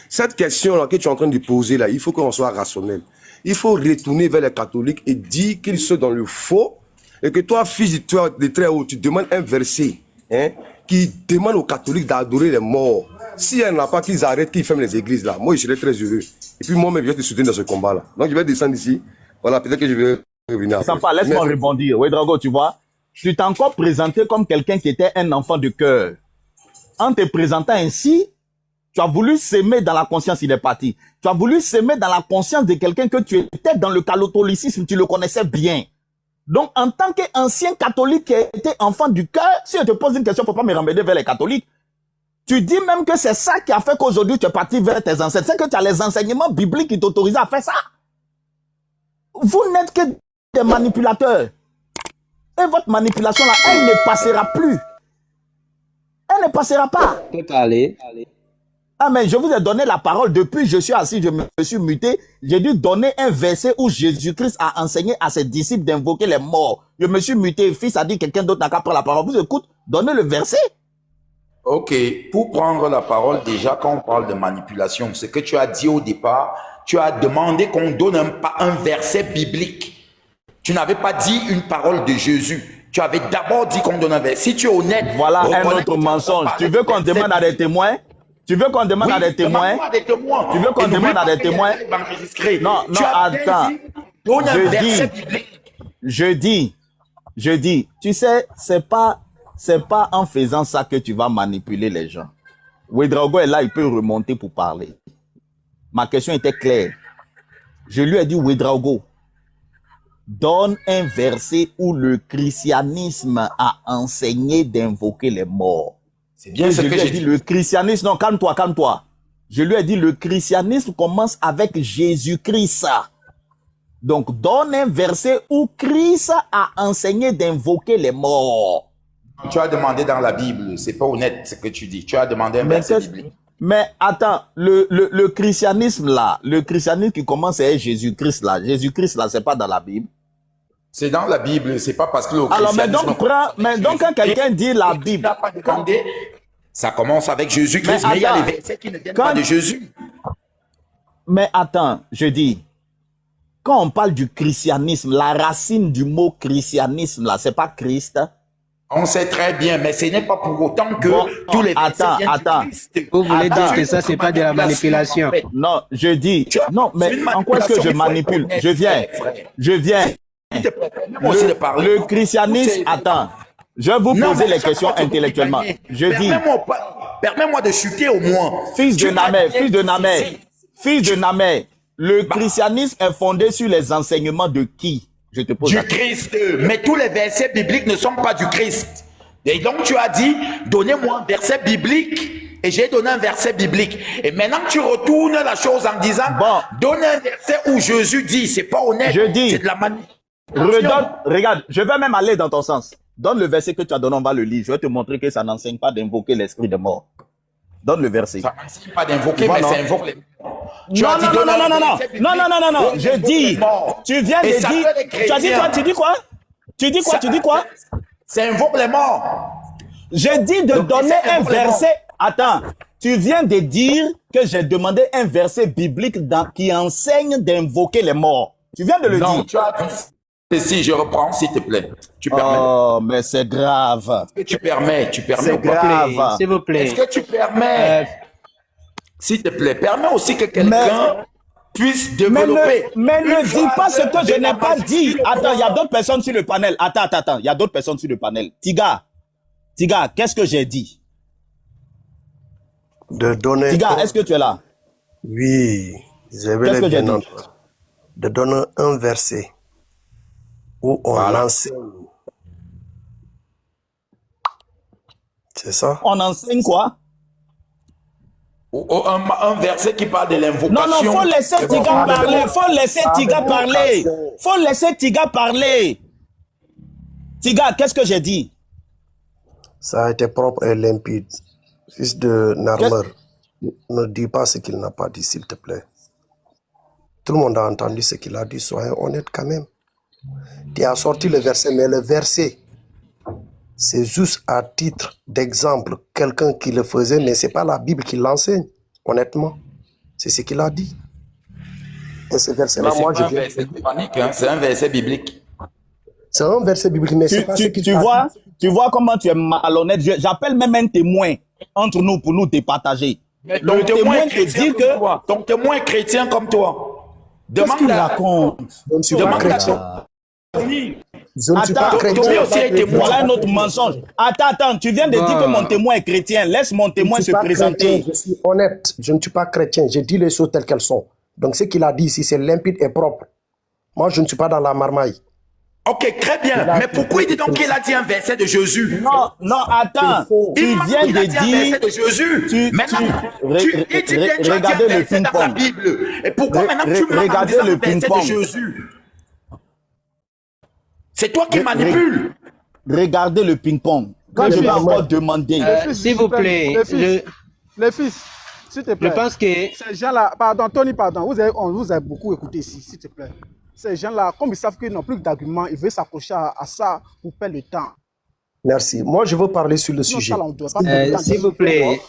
Cette question-là que tu es en train de poser, là, il faut qu'on soit rationnel. Il faut retourner vers les catholiques et dire qu'ils sont dans le faux et que toi, fils de très haut, tu demandes un verset hein, qui demande aux catholiques d'adorer les morts. Si elle n'a pas, qu'ils arrêtent, qu'ils ferment les églises là. Moi, je serais très heureux. Et puis moi-même, je vais te soutenir dans ce combat-là. Donc, je vais descendre ici. Voilà, peut-être que je vais revenir après. Sympa, laisse-moi rebondir. Oui, Drago, tu vois, tu t'es encore présenté comme quelqu'un qui était un enfant de cœur. En te présentant ainsi, tu as voulu s'aimer dans la conscience, il est parti. Tu as voulu s'aimer dans la conscience de quelqu'un que tu étais dans le catholicisme, tu le connaissais bien. Donc, en tant qu'ancien catholique qui était enfant du cœur, si je te pose une question, il ne faut pas me ramener vers les catholiques. Tu dis même que c'est ça qui a fait qu'aujourd'hui tu es parti vers tes ancêtres. C'est que tu as les enseignements bibliques qui t'autorisent à faire ça. Vous n'êtes que des manipulateurs. Et votre manipulation là, elle ne passera plus. Elle ne passera pas. Tu peux parler. Ah mais je vous ai donné la parole depuis je suis assis, je me suis muté. J'ai dû donner un verset où Jésus-Christ a enseigné à ses disciples d'invoquer les morts. Je me suis muté, fils a dit quelqu'un d'autre n'a qu'à prendre la parole. Vous écoutez, donnez le verset. Ok, pour prendre la parole, déjà, quand on parle de manipulation, ce que tu as dit au départ, tu as demandé qu'on donne un verset biblique. Tu n'avais pas dit une parole de Jésus. Tu avais d'abord dit qu'on donne un verset. Si tu es honnête... Voilà un autre mensonge. Tu veux qu'on demande à des témoins? Tu veux qu'on demande à des témoins? Tu veux qu'on demande à des témoins? Non, non, attends. Je dis, tu sais, c'est pas en faisant ça que tu vas manipuler les gens. Ouedraogo est là, il peut remonter pour parler. Ma question était claire. Je lui ai dit, Ouedraogo, donne un verset où le christianisme a enseigné d'invoquer les morts. C'est bien ce que j'ai dit. Le christianisme, non, calme-toi, calme-toi. Je lui ai dit, le christianisme commence avec Jésus-Christ. Donc, donne un verset où Christ a enseigné d'invoquer les morts. Tu as demandé dans la Bible, c'est pas honnête ce que tu dis. Tu as demandé un verset biblique. Mais attends, le christianisme là, le christianisme qui commence avec Jésus-Christ là, Jésus-Christ là, c'est pas dans la Bible. C'est dans la Bible, c'est pas parce que le alors, christianisme... mais donc quand quelqu'un dit la Bible... Pas demandé, ça commence avec Jésus-Christ, mais il y a les versets qui ne viennent pas de Jésus. Mais attends, je dis, quand on parle du christianisme, la racine du mot christianisme là, c'est pas Christ. On sait très bien, mais ce n'est pas pour autant que tous les versets viennent du Christ. Vous voulez dire que ça, c'est pas de la manipulation? Non, je dis, non, mais en quoi est-ce que je manipule? Je viens. Le christianisme, attends, je vais vous poser les questions intellectuellement. Je dis, permets-moi de chuter au moins. Fils de Namé, le christianisme est fondé sur les enseignements de qui? Je te pose du Christ, mais tous les versets bibliques ne sont pas du Christ. Et donc tu as dit, donnez-moi un verset biblique, et j'ai donné un verset biblique. Et maintenant tu retournes la chose en disant, donne un verset où Jésus dit, c'est pas honnête, c'est de la manipulation. Regarde, je vais même aller dans ton sens. Donne le verset que tu as donné, on va le lire. Je vais te montrer que ça n'enseigne pas d'invoquer l'esprit de mort. Donne le verset. Ça n'enseigne pas d'invoquer, mais ça invoque les morts. Non, je dis, tu viens de dire, tu as dit quoi, tu dis quoi? Ça invoque les morts. Je dis de donner un verset, attends, tu viens de dire que j'ai demandé un verset biblique qui enseigne d'invoquer les morts. Tu viens de le dire. Non, tu as dit. Et si je reprends, s'il te plaît, tu permets. Oh, mais c'est grave. Est-ce que tu permets c'est grave. S'il vous plaît. Est-ce que tu permets, s'il te plaît, permets aussi que quelqu'un puisse développer. Mais ne dis pas ce que je n'ai pas dit. Attends, il y a d'autres personnes sur le panel. Attends, il y a d'autres personnes sur le panel. Tiga, qu'est-ce que j'ai dit? De donner. Tiga, est-ce que tu es là? Oui, j'avais bien entendu. De donner un verset où on enseigne. C'est ça? On enseigne quoi? Un verset qui parle de l'invocation. Non, faut laisser Tiga parler. Faut laisser Tiga parler. Tiga, qu'est-ce que j'ai dit? Ça a été propre et limpide. Fils de Narmer, ne dis pas ce qu'il n'a pas dit, s'il te plaît. Tout le monde a entendu ce qu'il a dit. Soyons honnêtes quand même. Tu as sorti le verset, mais le verset, c'est juste à titre d'exemple, quelqu'un qui le faisait, mais ce n'est pas la Bible qui l'enseigne, honnêtement. C'est ce qu'il a dit. Et ce Mais verset-là, c'est moi, pas je un viens. verset coranique, hein, c'est un verset biblique. C'est un verset biblique, mais c'est pas ce qu'il a dit. Tu vois comment tu es malhonnête. J'appelle même un témoin entre nous pour nous départager. Mais Le ton témoin témoin est te chrétien dit comme que... toi. Ton témoin est chrétien comme toi. Qu'est-ce Demande qu'il à raconte? Je ne suis pas demande à chrétien. Tony. Je ne suis pas Attends, chrétien. Tony aussi est témoin. voilà un autre mensonge. Attends, tu viens de dire que mon témoin est chrétien. Laisse mon Je ne témoin suis se pas chrétien, présenter. je suis honnête. Je ne suis pas chrétien. J'ai dit les choses telles qu'elles sont. Donc, ce qu'il a dit ici, c'est limpide et propre. Moi, je ne suis pas dans la marmaille. Ok, très bien. Mais pourquoi il dit donc qu'il a dit un verset de Jésus? Non, attends. Tu Il viens a dit de un verset dire... de Jésus. Maintenant, il dit bien que tu as dit regardez un le verset dans la ping-pong. Bible. Et pourquoi maintenant tu me Regardez dis un le verset de ping-pong. Jésus? C'est toi qui manipules. Regardez le ping-pong. Quand je vais encore demander... S'il vous plaît, Les fils, s'il te je plaît. pense que Ces gens-là, pardon, Tony, pardon, on vous a beaucoup écouté ici, s'il te plaît. Ces gens-là, comme ils savent qu'ils n'ont plus d'arguments, ils veulent s'accrocher à ça pour perdre le temps. Merci. Moi, je veux parler sur le Non, sujet. ça, là, on doit pas perdre le temps. s'il vous plaît,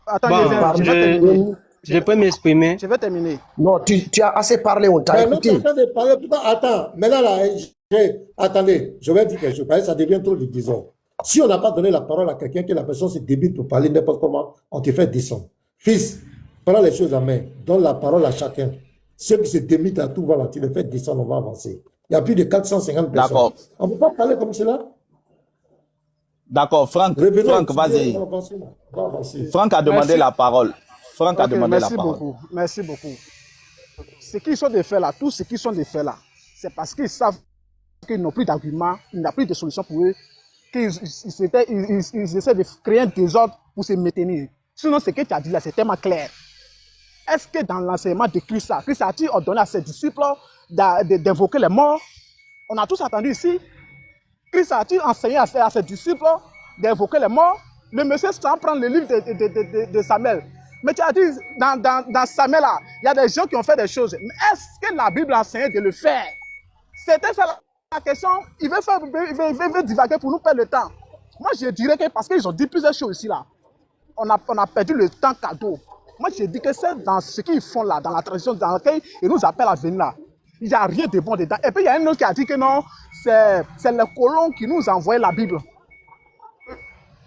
Attends, bon, je vais terminer. je peux m'exprimer. Je vais terminer. Non, tu as assez parlé, on t'a Mais non, tu es en écouté. train de parler. Putain, attends, maintenant là, attendez, je vais dire quelque chose, parce que ça devient trop divisant. Si on n'a pas donné la parole à quelqu'un, que la personne se débite pour parler n'importe comment, on te fait descendre. Fils, prends les choses en main, donne la parole à chacun. Ceux qui se démitent à tout, voilà, tu les fais descendre, on va avancer. Il y a plus de 450 personnes. D'accord. On ne peut pas parler comme cela. D'accord, Franck, vas-y. On va avancer. Franck a demandé Merci. la parole. Franck a Ok, demandé la merci parole. beaucoup. Merci beaucoup. Ce qu'ils sont de faire là, tout ce qu'ils sont de faire là, c'est parce qu'ils savent qu'ils n'ont plus d'arguments, il n'y a plus de solution pour eux, qu'ils ils essaient de créer un désordre pour se maintenir. Sinon, ce que tu as dit là, c'est tellement clair. Est-ce que dans l'enseignement de Christ a-t-il ordonné à ses disciples d'invoquer les morts? On a tous entendu ici. Christ a-t-il enseigné à ses disciples d'invoquer les morts? Le monsieur sans prendre le livre de Samuel. Mais tu as dit, dans Samuel, là, il y a des gens qui ont fait des choses. Mais est-ce que la Bible enseigne de le faire? C'était ça la question. Il veut divaguer pour nous perdre le temps. Moi, je dirais que parce qu'ils ont dit plusieurs choses ici, là, on a perdu le temps cadeau. Moi, je dis que c'est dans ce qu'ils font là, dans la tradition dans laquelle ils nous appellent à venir là. Il n'y a rien de bon dedans. Et puis, il y a un autre qui a dit que non, c'est les colons qui nous envoient la Bible.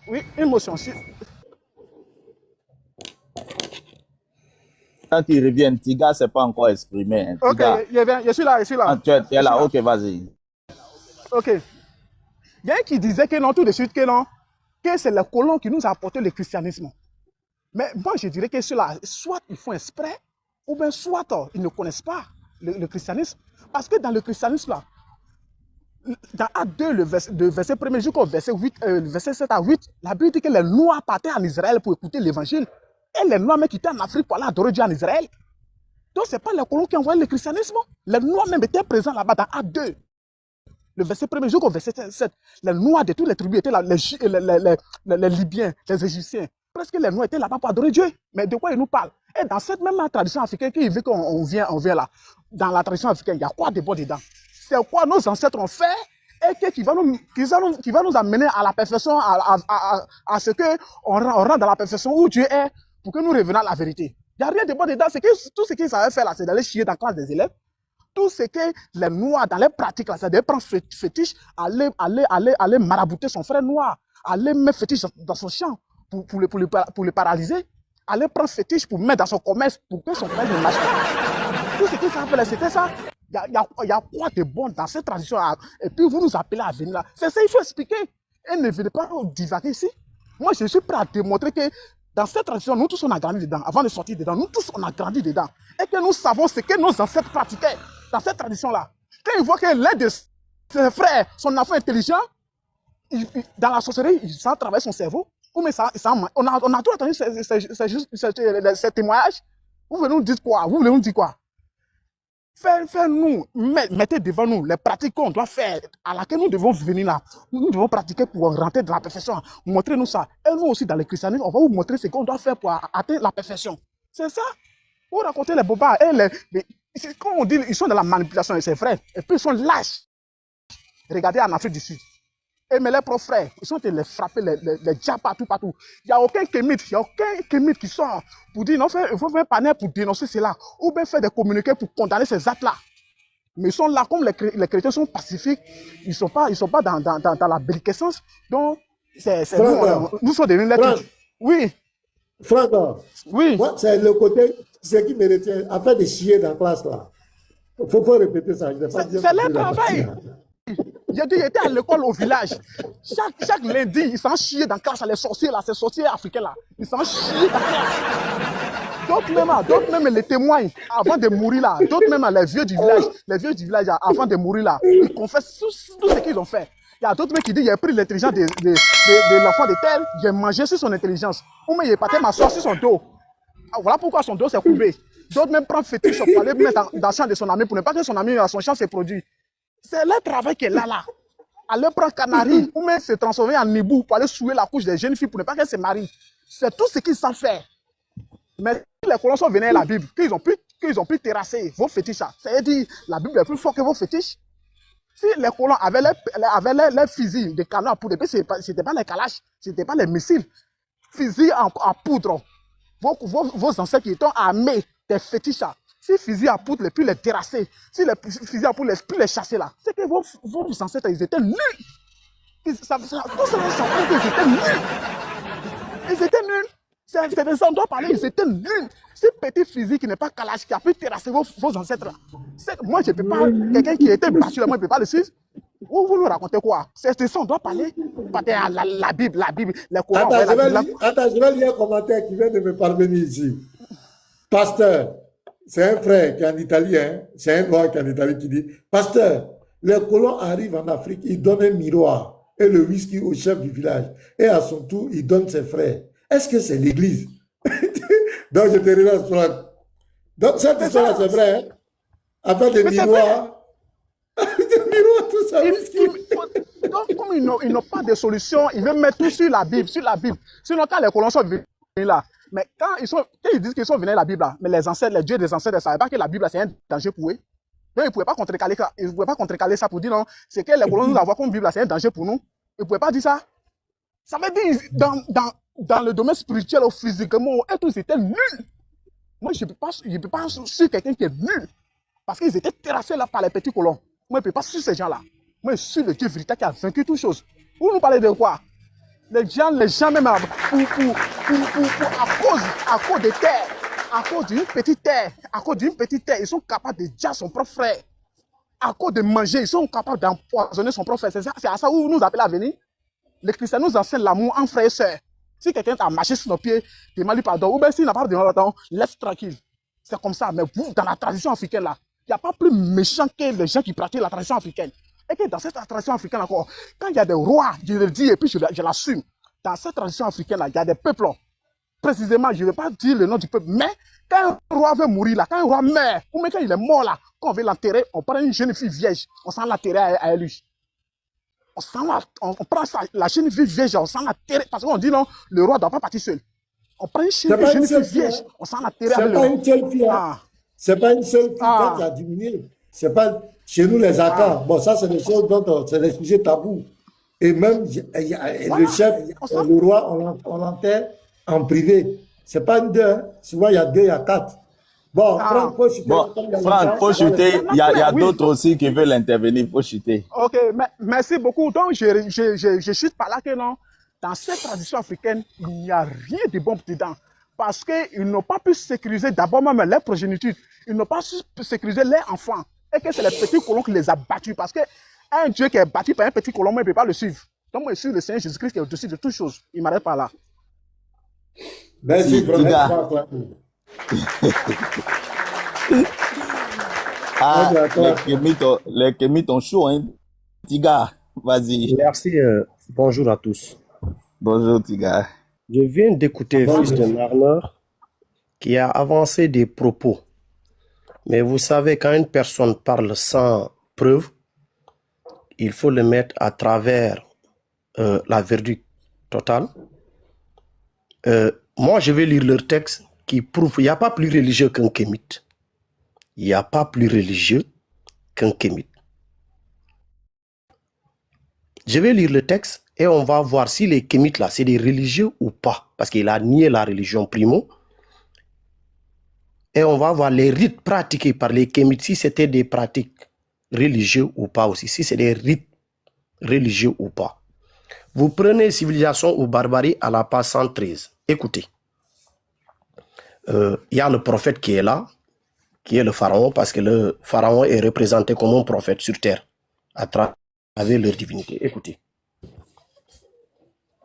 Oui, une motion aussi. Quand il revient, Tiga, c'est pas encore exprimé. Hein. Ok, Tiga, je suis là, je suis là. tu es là, ok, vas-y. Ok. Il y a un qui disait que non, tout de suite, que non, que c'est les colons qui nous ont apporté le christianisme. Mais moi, je dirais que ceux-là, soit ils font exprès, ou bien soit ils ne connaissent pas le christianisme. Parce que dans le christianisme, là, dans Acte 2, le verset 1er jusqu'au verset 8, verset 7 à 8, la Bible dit que les Noirs partaient en Israël pour écouter l'évangile. Et les Noirs même qui étaient en Afrique pour aller adorer Dieu en Israël. Donc, ce n'est pas les colons qui envoyaient le christianisme. Les Noirs même étaient présents là-bas dans Acte 2. Le verset 1er jusqu'au verset 7. Les Noirs de toutes les tribus étaient là, les Libyens, les Égyptiens. Presque les Noirs étaient là-bas pour adorer Dieu. Mais de quoi ils nous parlent? Et dans cette même tradition africaine, qui veut qu'on vient là, dans la tradition africaine, il y a quoi de bon dedans? C'est quoi nos ancêtres ont fait et qui va nous amener à la perfection, à ce qu'on rentre dans la perfection où Dieu est pour que nous revenions à la vérité. Il n'y a rien de bon dedans. Tout ce qu'ils savaient faire là, c'est d'aller chier dans la classe des élèves. Tout ce que les Noirs, dans les pratiques, là, c'est de prendre fétiche, aller marabouter son frère noir, aller mettre fétiche dans son champ pour le paralyser, aller prendre fétiche pour mettre dans son commerce pour que son commerce ne marche pas. Tout ce qu'ils savaient faire, c'était ça. Il y a quoi de bon dans cette tradition? Et puis vous nous appelez à venir là. C'est ça, il faut expliquer. Et ne venez pas divaguer ici. Moi, je suis prêt à démontrer que dans cette tradition, nous tous, on a grandi dedans. Avant de sortir dedans, nous tous, on a grandi dedans. Et que nous savons ce que nos ancêtres pratiquaient dans cette tradition-là. Quand ils voient que l'un de ses frères, son enfant intelligent, dans la sorcellerie, il s'en travaille son cerveau. On a tout entendu ces témoignages. Vous voulez nous dire quoi? Vous voulez nous dire quoi? Faites-nous, mettez devant nous les pratiques qu'on doit faire, à laquelle nous devons venir là. Nous devons pratiquer pour rentrer dans la perfection. Montrez-nous ça. Et nous aussi, dans le christianisme, on va vous montrer ce qu'on doit faire pour atteindre la perfection. C'est ça. Vous racontez les bobards. Quand on dit ils sont dans la manipulation, c'est vrai. Et puis ils sont lâches. Regardez en Afrique du Sud. Et mais les propres frères, ils sont en train de les frapper, les diables partout, partout. Il n'y a aucun kémite qui sort pour dire, non, il faut faire un panel pour dénoncer cela, ou bien faire des communiqués pour condamner ces actes-là. Mais ils sont là, comme les chrétiens sont pacifiques, ils ne sont pas dans la belliquescence. Donc, nous sommes devenus les trucs. Oui. Franck, Oui. moi, c'est le côté, ce qui me retient, afin de chier dans la classe là. Il faut répéter ça. C'est leur travail. J'ai dit, j'étais à l'école au village. Chaque lundi, ils s'en chiaient dans la classe, les sorciers là, ces sorciers africains là. Ils s'en chiaient dans la classe. D'autres même les témoignent avant de mourir là. D'autres même les vieux du village là, avant de mourir là. Ils confessent tout ce qu'ils ont fait. Il y a d'autres mecs qui disent, j'ai pris l'intelligence de l'enfant de tel, j'ai mangé sur son intelligence. Ou même il est parti m'asseoir sur son dos. Voilà pourquoi son dos s'est coupé. D'autres même prennent fétiche pour aller mettre dans le champ de son ami pour ne pas que son ami à son champ se produise. C'est le travail qui est là. Aller prendre canari ou même se transformer en hibou pour aller souiller la couche des jeunes filles pour ne pas qu'elles se marient. C'est tout ce qu'ils savent faire. Mais si les colons sont venus à la Bible, qu'ils ont pu terrasser vos fétiches, c'est-à-dire la Bible est plus forte que vos fétiches. Si les colons avaient les fusils de canon à poudre, ce n'était pas les calaches, ce n'était pas les missiles. Fusils à poudre. Vos ancêtres qui étaient armés des fétiches, si fusil à poudre, les plus les terrasser, si les fusils à poudre, les plus les chasser là, c'est que vos ancêtres, ils étaient nuls. Tout cela, ils étaient nuls. Ils étaient nuls. C'est des endroits parler, ils étaient nuls. Ce petit fusil qui n'est pas calache, qui a pu terrasser vos ancêtres là. Moi, je ne peux pas, quelqu'un qui était battu là, moi, je ne peux pas le suivre. Vous nous racontez quoi? C'est ça, on doit parler. La Bible, les Corans. Attends, je vais lire un commentaire qui vient de me parvenir ici. Pasteur, c'est un frère qui est en Italie, hein? C'est un noir qui est en Italie qui dit, Pasteur, les colons arrivent en Afrique, ils donnent un miroir et le whisky au chef du village. Et à son tour, il donne ses frères. Est-ce que c'est l'église? Donc, je te relance, Franck. Donc, cette histoire-là, c'est vrai, hein? Avec des miroirs. Des miroirs, tout ça. Donc, comme ils n'ont pas de solution, ils veulent mettre tout sur la Bible, Sinon, quand les colons sont venus là, mais quand ils disent qu'ils sont venus à la Bible là, mais les ancêtres, les dieux des ancêtres ne savaient pas que la Bible c'est un danger pour eux. Donc, ils ne pouvaient pas contrecaler ça pour dire non, c'est que les colons nous avons comme Bible c'est un danger pour nous. Ils ne pouvaient pas dire ça. Ça veut dire, dans le domaine spirituel ou physiquement, ils étaient nuls. Moi, je ne peux pas suivre quelqu'un qui est nul. Parce qu'ils étaient terrassés là par les petits colons. Moi, je ne peux pas suivre ces gens-là. Moi, je suis le Dieu véritable qui a vaincu toutes choses. Vous nous parlez de quoi? Les gens même, à cause de terre, à cause d'une petite terre, ils sont capables de dire à son propre frère. À cause de manger, ils sont capables d'empoisonner son propre frère. C'est à ça où nous appelons à venir. Les chrétiens nous enseignent l'amour en frère et soeur. Si quelqu'un t'a marché sur nos pieds, demande-lui pardon. Ou bien s'il n'a pas demandé pardon, laisse tranquille. C'est comme ça. Mais vous, dans la tradition africaine, là, il n'y a pas plus méchant que les gens qui pratiquent la tradition africaine. Et que dans cette tradition africaine encore, quand il y a des rois, je le dis et puis je l'assume, dans cette tradition africaine, là, il y a des peuples. Précisément, je ne vais pas dire le nom du peuple, mais quand un roi veut mourir, là, quand un roi meurt, ou même quand il est mort, là, quand on veut l'enterrer, on prend une jeune fille vierge, on s'en l'enterrer à lui. On prend la jeune fille vierge, on s'en l'enterrer, parce qu'on dit non, le roi ne doit pas partir seul. On prend une jeune fille vierge, on s'en l'enterrer avec le roi. C'est pas une seule fille. C'est pas une seule fille qui a diminué. C'est pas chez nous les accords. Bon, ça, c'est des choses dont c'est des sujets tabous. Et même le chef, le roi, on l'enterre en privé. C'est pas une deux. Hein. Souvent, il y a deux, il y a quatre. Bon, Franck, faut chuter. Franck, faut chuter. Il y a d'autres aussi qui veulent intervenir. Faut chuter. Ok, merci beaucoup. Donc, je chute par là que non. Dans cette tradition africaine, il n'y a rien de bon dedans. Parce qu'ils n'ont pas pu sécuriser d'abord même leur progéniture. Ils n'ont pas su sécuriser leurs enfants. Et que c'est les petits colons qui les a battus. Parce qu'un Dieu qui est battu par un petit colon, moi, il ne peut pas le suivre. Donc, moi, je suis le Seigneur Jésus-Christ qui est au-dessus de toutes choses. Il m'arrête par là. Merci, les kémites ont chaud, hein. Tiga, vas-y. Merci, bonjour à tous. Bonjour, Tiga. Je viens d'écouter Fils de Marner qui a avancé des propos. Mais vous savez, quand une personne parle sans preuve, il faut le mettre à travers la verdict totale. Moi, je vais lire leur texte qui prouve qu'il n'y a pas plus religieux qu'un kémite. Il n'y a pas plus religieux qu'un kémite. Je vais lire le texte et on va voir si les Kémites là, c'est des religieux ou pas. Parce qu'il a nié la religion primo. Et on va voir les rites pratiqués par les Kémites, si c'était des pratiques religieuses ou pas aussi. Si c'est des rites religieux ou pas. Vous prenez Civilisation ou Barbarie à la page 113. Écoutez. Il y a le prophète qui est là, qui est le pharaon, parce que le pharaon est représenté comme un prophète sur terre, à travers leur divinité. Écoutez.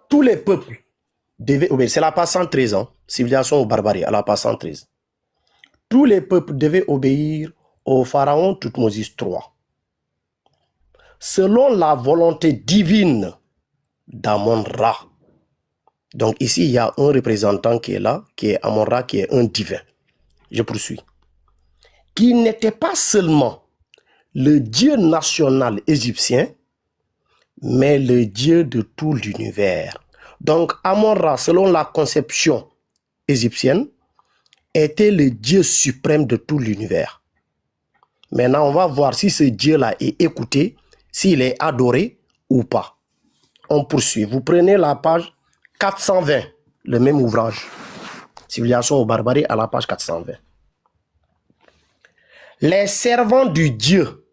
Tous les peuples devaient obéir. C'est la page 113, hein? Civilisation ou Barbarie, à la page 113. Tous les peuples devaient obéir au pharaon Toutmosis III, selon la volonté divine d'Amon-Ra. Donc ici, il y a un représentant qui est là, qui est Amon-Ra, qui est un divin. Je poursuis. Qui n'était pas seulement le Dieu national égyptien, mais le Dieu de tout l'univers. Donc Amon-Ra, selon la conception égyptienne, était le Dieu suprême de tout l'univers. Maintenant, on va voir si ce Dieu-là est écouté, s'il est adoré ou pas. On poursuit. Vous prenez la page 420, le même ouvrage. Civilisation ou Barbarie à la page 420. Les servants du Dieu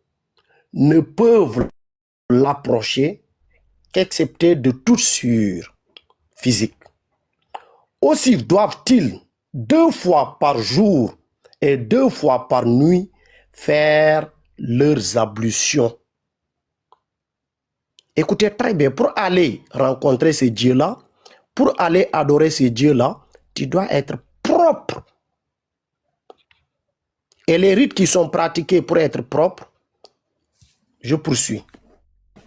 ne peuvent l'approcher qu'excepté de toute sueur physique. Aussi doivent-ils 2 fois par jour et 2 fois par nuit faire leurs ablutions. Écoutez très bien, pour aller rencontrer ce Dieu-là, pour aller adorer ce Dieu-là, tu dois être propre. Et les rites qui sont pratiqués pour être propres, je poursuis.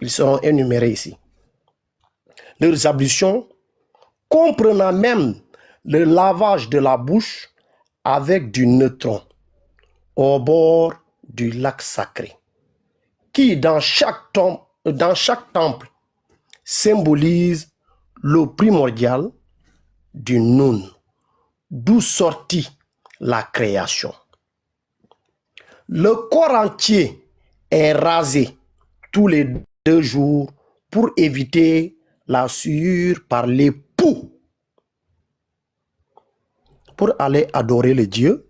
Ils seront énumérés ici. Leurs ablutions, comprenant même le lavage de la bouche avec du neutron au bord du lac sacré, qui dans chaque temple symbolise l'eau primordiale du Nun, d'où sortit la création. Le corps entier est rasé tous les 2 jours pour éviter la souillure par les poux. Pour aller adorer le Dieu,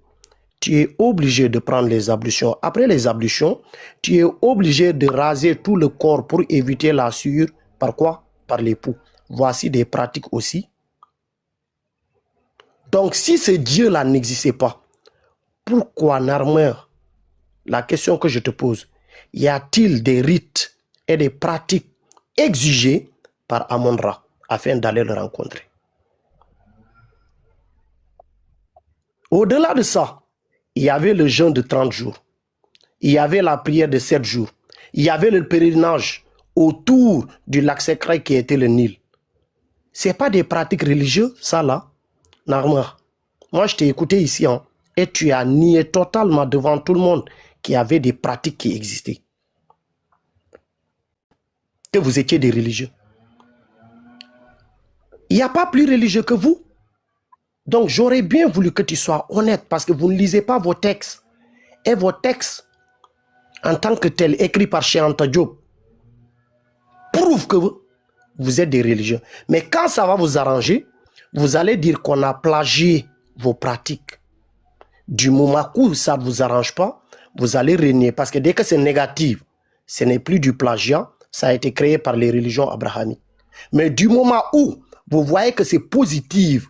tu es obligé de prendre les ablutions. Après les ablutions, tu es obligé de raser tout le corps pour éviter la souillure. Par quoi? Par les poux. Voici des pratiques aussi. Donc, si ce Dieu-là n'existait pas, pourquoi Narmer? La question que je te pose, y a-t-il des rites et des pratiques exigées par Amon-Ra afin d'aller le rencontrer? Au-delà de ça, il y avait le jeûne de 30 jours. Il y avait la prière de 7 jours. Il y avait le pèlerinage autour du lac sacré qui était le Nil. Ce n'est pas des pratiques religieuses, ça là, Narmer. Moi, je t'ai écouté ici, hein, et tu as nié totalement devant tout le monde qu'il y avait des pratiques qui existaient. Que vous étiez des religieux. Il n'y a pas plus religieux que vous. Donc, j'aurais bien voulu que tu sois honnête parce que vous ne lisez pas vos textes. Et vos textes, en tant que tels, écrits par Cheikh Anta Diop, prouvent que vous êtes des religieux. Mais quand ça va vous arranger, vous allez dire qu'on a plagié vos pratiques. Du moment où ça ne vous arrange pas, vous allez renier. Parce que dès que c'est négatif, ce n'est plus du plagiat, ça a été créé par les religions abrahamiques. Mais du moment où vous voyez que c'est positif,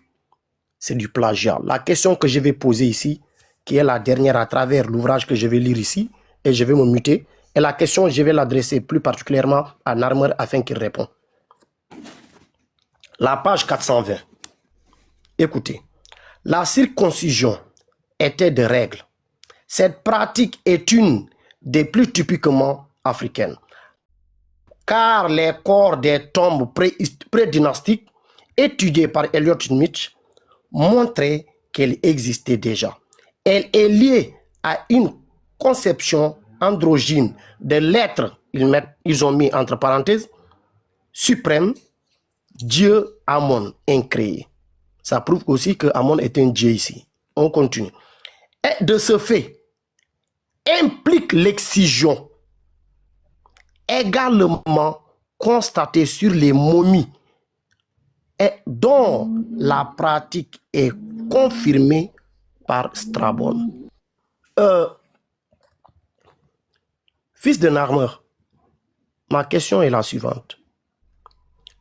c'est du plagiat. La question que je vais poser ici, qui est la dernière à travers l'ouvrage que je vais lire ici, et je vais me muter, et la question, je vais l'adresser plus particulièrement à Narmer afin qu'il réponde. La page 420. Écoutez, la circoncision était de règle. Cette pratique est une des plus typiquement africaines. Car les corps des tombes pré-dynastiques étudiés par Elliot Smith montraient qu'elle existait déjà. Elle est liée à une conception androgyne de l'être, ils ont mis entre parenthèses, suprême, Dieu Amon, incréé. Ça prouve aussi que Amon est un Dieu ici. On continue. Et de ce fait, implique l'excision également constaté sur les momies et dont la pratique est confirmée par Strabon. Fils de Narmer, ma question est la suivante.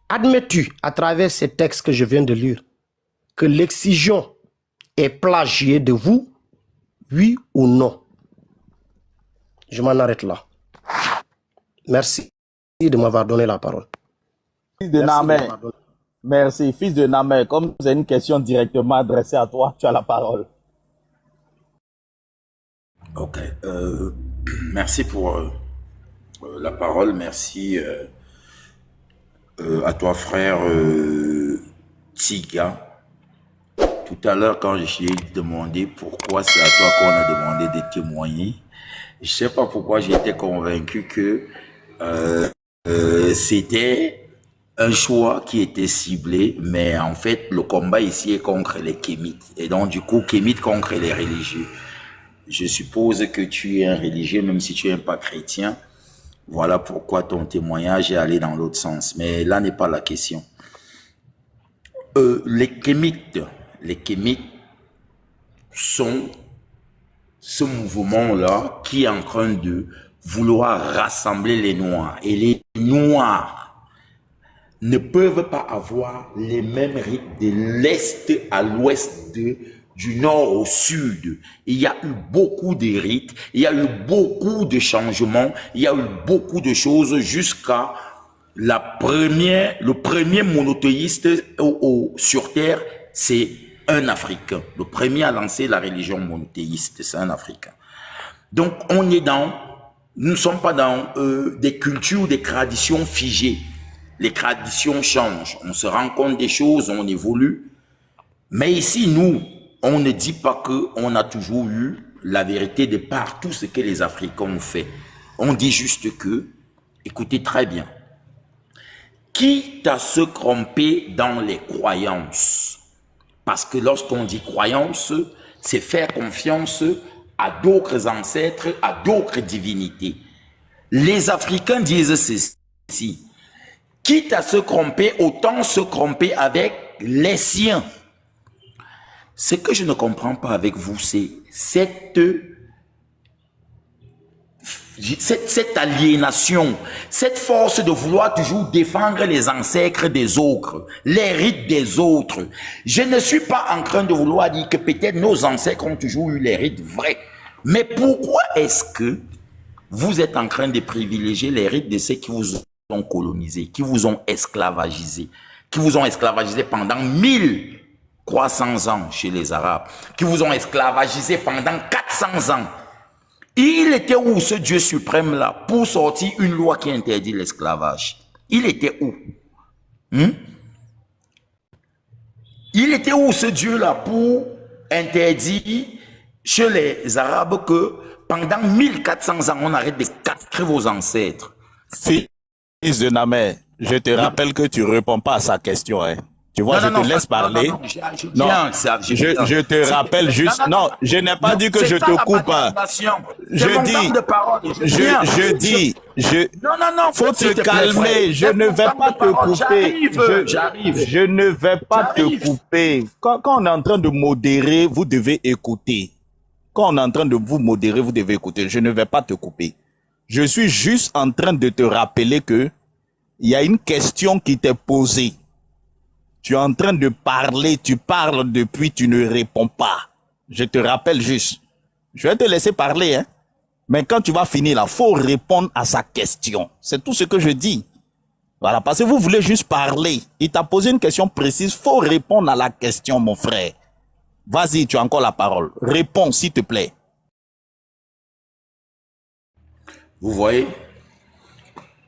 Admets-tu, à travers ces textes que je viens de lire, que l'excision est plagiée de vous, oui ou non? Je m'en arrête là. Merci de m'avoir donné la parole. Fils de Namer, merci. Fils de Namer, comme c'est une question directement adressée à toi, tu as la parole. Ok. Merci pour la parole. Merci à toi, frère Tiga. Tout à l'heure, quand j'ai demandé pourquoi c'est à toi qu'on a demandé de témoigner, je ne sais pas pourquoi j'étais convaincu que c'était un choix qui était ciblé, mais en fait, le combat ici est contre les kémites. Et donc, du coup, kémites contre les religieux. Je suppose que tu es un religieux, même si tu n'es pas chrétien. Voilà pourquoi ton témoignage est allé dans l'autre sens. Mais là n'est pas la question. Les kémites sont ce mouvement-là qui est en train de vouloir rassembler les Noirs. Et les Noirs ne peuvent pas avoir les mêmes rites de l'Est à l'Ouest, du Nord au Sud. Il y a eu beaucoup de rites, il y a eu beaucoup de changements, il y a eu beaucoup de choses jusqu'à le premier monothéiste sur Terre, c'est un Africain. Le premier à lancer la religion monothéiste, c'est un Africain. Donc, nous ne sommes pas dans des cultures, des traditions figées. Les traditions changent. On se rend compte des choses, on évolue. Mais ici, nous, on ne dit pas qu'on a toujours eu la vérité de par tout ce que les Africains ont fait. On dit juste que, écoutez très bien, quitte à se tromper dans les croyances, parce que lorsqu'on dit croyance, c'est faire confiance à d'autres ancêtres, à d'autres divinités. Les Africains disent ceci, quitte à se tromper, autant se tromper avec les siens. Ce que je ne comprends pas avec vous, c'est cette aliénation, cette force de vouloir toujours défendre les ancêtres des autres, les rites des autres. Je ne suis pas en train de vouloir dire que peut-être nos ancêtres ont toujours eu les rites vrais. Mais pourquoi est-ce que vous êtes en train de privilégier les rites de ceux qui vous ont colonisé, qui vous ont esclavagisé pendant 1300 ans chez les Arabes, qui vous ont esclavagisé pendant 400 ans. Il était où ce Dieu suprême là pour sortir une loi qui interdit l'esclavage? Il était où? Il était où ce Dieu là pour interdire chez les Arabes que pendant 1400 ans on arrête de castrer vos ancêtres? Fils de Namer, je te rappelle que tu ne réponds pas à sa question. Hein. Tu vois, je te laisse parler. Non, je te rappelle juste. Non, je n'ai pas dit que je te coupe. Je dis, faut te calmer. Je ne vais pas te couper. Je ne vais pas te couper. Quand on est en train de modérer, vous devez écouter. Quand on est en train de vous modérer, vous devez écouter. Je ne vais pas te couper. Je suis juste en train de te rappeler que il y a une question qui t'est posée. Tu es en train de parler, tu parles depuis, tu ne réponds pas. Je te rappelle juste. Je vais te laisser parler, hein. Mais quand tu vas finir là, faut répondre à sa question. C'est tout ce que je dis. Voilà, parce que vous voulez juste parler. Il t'a posé une question précise, faut répondre à la question, mon frère. Vas-y, tu as encore la parole. Réponds, s'il te plaît. Vous voyez?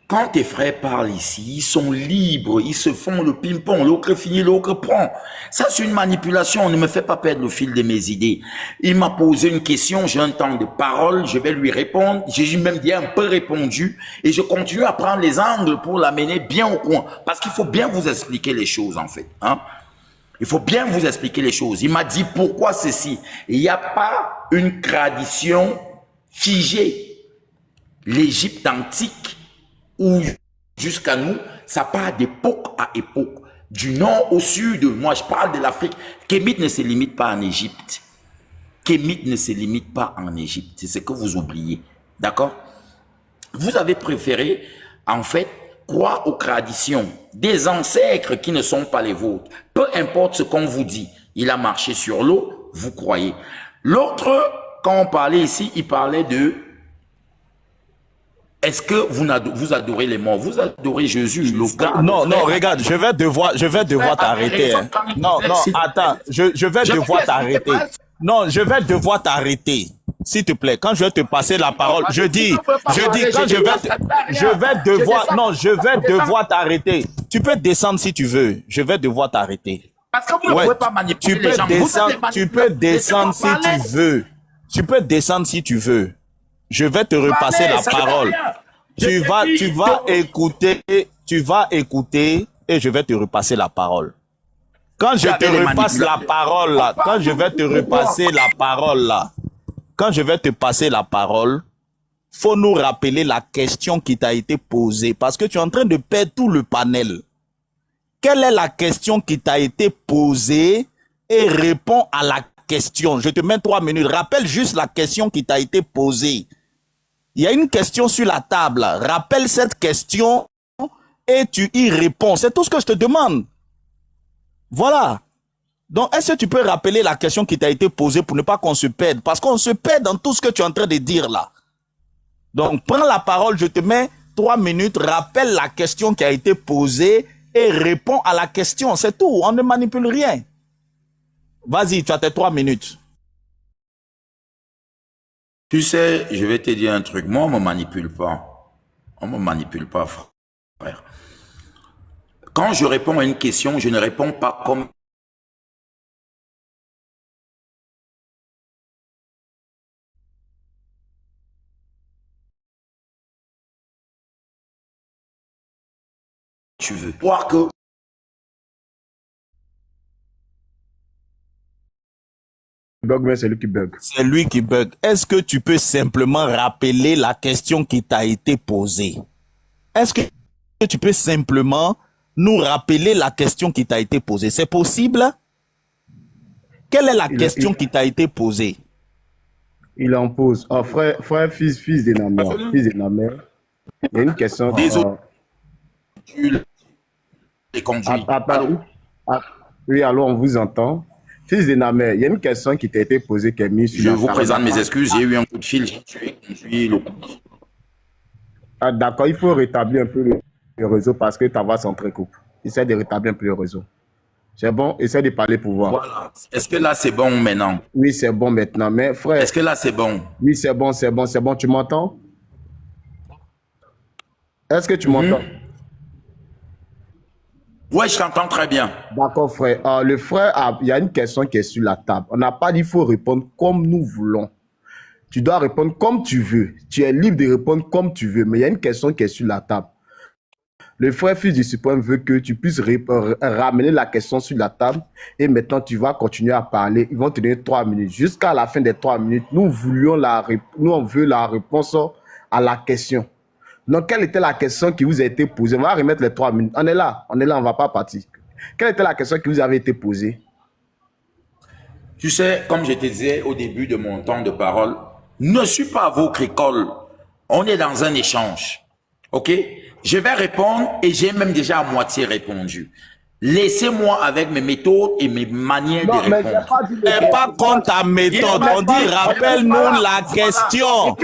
Quand tes frères parlent ici, ils sont libres, ils se font le ping-pong, l'autre finit, l'autre prend. Ça, c'est une manipulation, ne me fais pas perdre le fil de mes idées. Il m'a posé une question, j'ai un temps de parole, je vais lui répondre, j'ai même bien un peu répondu, et je continue à prendre les angles pour l'amener bien au coin. Parce qu'il faut bien vous expliquer les choses, en fait. Hein? Il faut bien vous expliquer les choses. Il m'a dit pourquoi ceci. Il n'y a pas une tradition figée. L'Égypte antique, où jusqu'à nous, ça part d'époque à époque, du nord au sud. Moi, je parle de l'Afrique. Kémite ne se limite pas en Égypte. Kémite ne se limite pas en Égypte. C'est ce que vous oubliez. D'accord? Vous avez préféré, en fait, croire aux traditions des ancêtres qui ne sont pas les vôtres. Peu importe ce qu'on vous dit. Il a marché sur l'eau, vous croyez. L'autre, quand on parlait ici, il parlait de... Est-ce que vous adorez les morts? Vous adorez Jésus, le gars? Non, non, regarde, je vais devoir t'arrêter. Hein. Non, non, attends, je vais devoir t'arrêter. Non, je vais devoir t'arrêter. S'il te plaît, quand je vais te passer la parole, je dis, quand je vais devoir t'arrêter. Tu peux descendre si tu veux. Je vais devoir t'arrêter. Parce que vous ne pouvez pas manipuler les gens. Tu peux descendre si tu veux. Tu peux descendre si tu veux. Je vais te repasser la parole. Tu vas écouter et je vais te repasser la parole. Quand je te repasse la parole là, quand je vais te repasser la parole là, quand je vais te passer la parole, faut nous rappeler la question qui t'a été posée parce que tu es en train de perdre tout le panel. Quelle est la question qui t'a été posée et réponds à la question. Je te mets 3 minutes. Rappelle juste la question qui t'a été posée. Il y a une question sur la table. Rappelle cette question et tu y réponds. C'est tout ce que je te demande. Voilà. Donc, est-ce que tu peux rappeler la question qui t'a été posée pour ne pas qu'on se perde? Parce qu'on se perd dans tout ce que tu es en train de dire là. Donc, prends la parole, je te mets 3 minutes, rappelle la question qui a été posée et réponds à la question. C'est tout. On ne manipule rien. Vas-y, tu as tes 3 minutes. Tu sais, je vais te dire un truc. Moi, on ne me manipule pas. On ne me manipule pas, frère. Quand je réponds à une question, je ne réponds pas comme tu veux. Voir que bug, mais c'est lui qui bug. C'est lui qui bug. Est-ce que tu peux simplement rappeler la question qui t'a été posée? Est-ce que tu peux simplement nous rappeler la question qui t'a été posée? C'est possible? Quelle est la question qui t'a été posée? Il en pose. Oh, frère, fils de Namer. Fils de Namer. Il y a une question. Désolé. Les conduits. Oui, alors on vous entend. Fils de Namer, il y a une question qui t'a été posée qui est mise sur Je vous présente mes excuses. J'ai eu un coup de fil. J'ai conduit le coup. D'accord, il faut rétablir un peu le réseau parce que ta voix s'entrecoupe. Essaie de rétablir un peu le réseau. C'est bon? Essaie de parler pour voir. Voilà. Est-ce que là, c'est bon maintenant? Oui, c'est bon maintenant. Mais frère... Est-ce que là, c'est bon? Oui, c'est bon, c'est bon, c'est bon. Tu m'entends? Est-ce que tu m'entends? Oui, je t'entends très bien. D'accord, frère. Le frère, il y a une question qui est sur la table. On n'a pas dit qu'il faut répondre comme nous voulons. Tu dois répondre comme tu veux. Tu es libre de répondre comme tu veux. Mais il y a une question qui est sur la table. Le frère fils du Suprême veut que tu puisses ramener la question sur la table. Et maintenant, tu vas continuer à parler. Ils vont te donner 3 minutes. Jusqu'à la fin des 3 minutes, nous on veut la réponse à la question. Donc, quelle était la question qui vous a été posée? On va remettre les 3 minutes. On est là, on ne va pas partir. Quelle était la question qui vous avait été posée? Tu sais, comme je te disais au début de mon temps de parole, ne suis pas à votre école. On est dans un échange. OK? Je vais répondre et j'ai même déjà à moitié répondu. Laissez-moi avec mes méthodes et mes manières de répondre. C'est pas contre ta méthode. On dit rappelle-nous la question.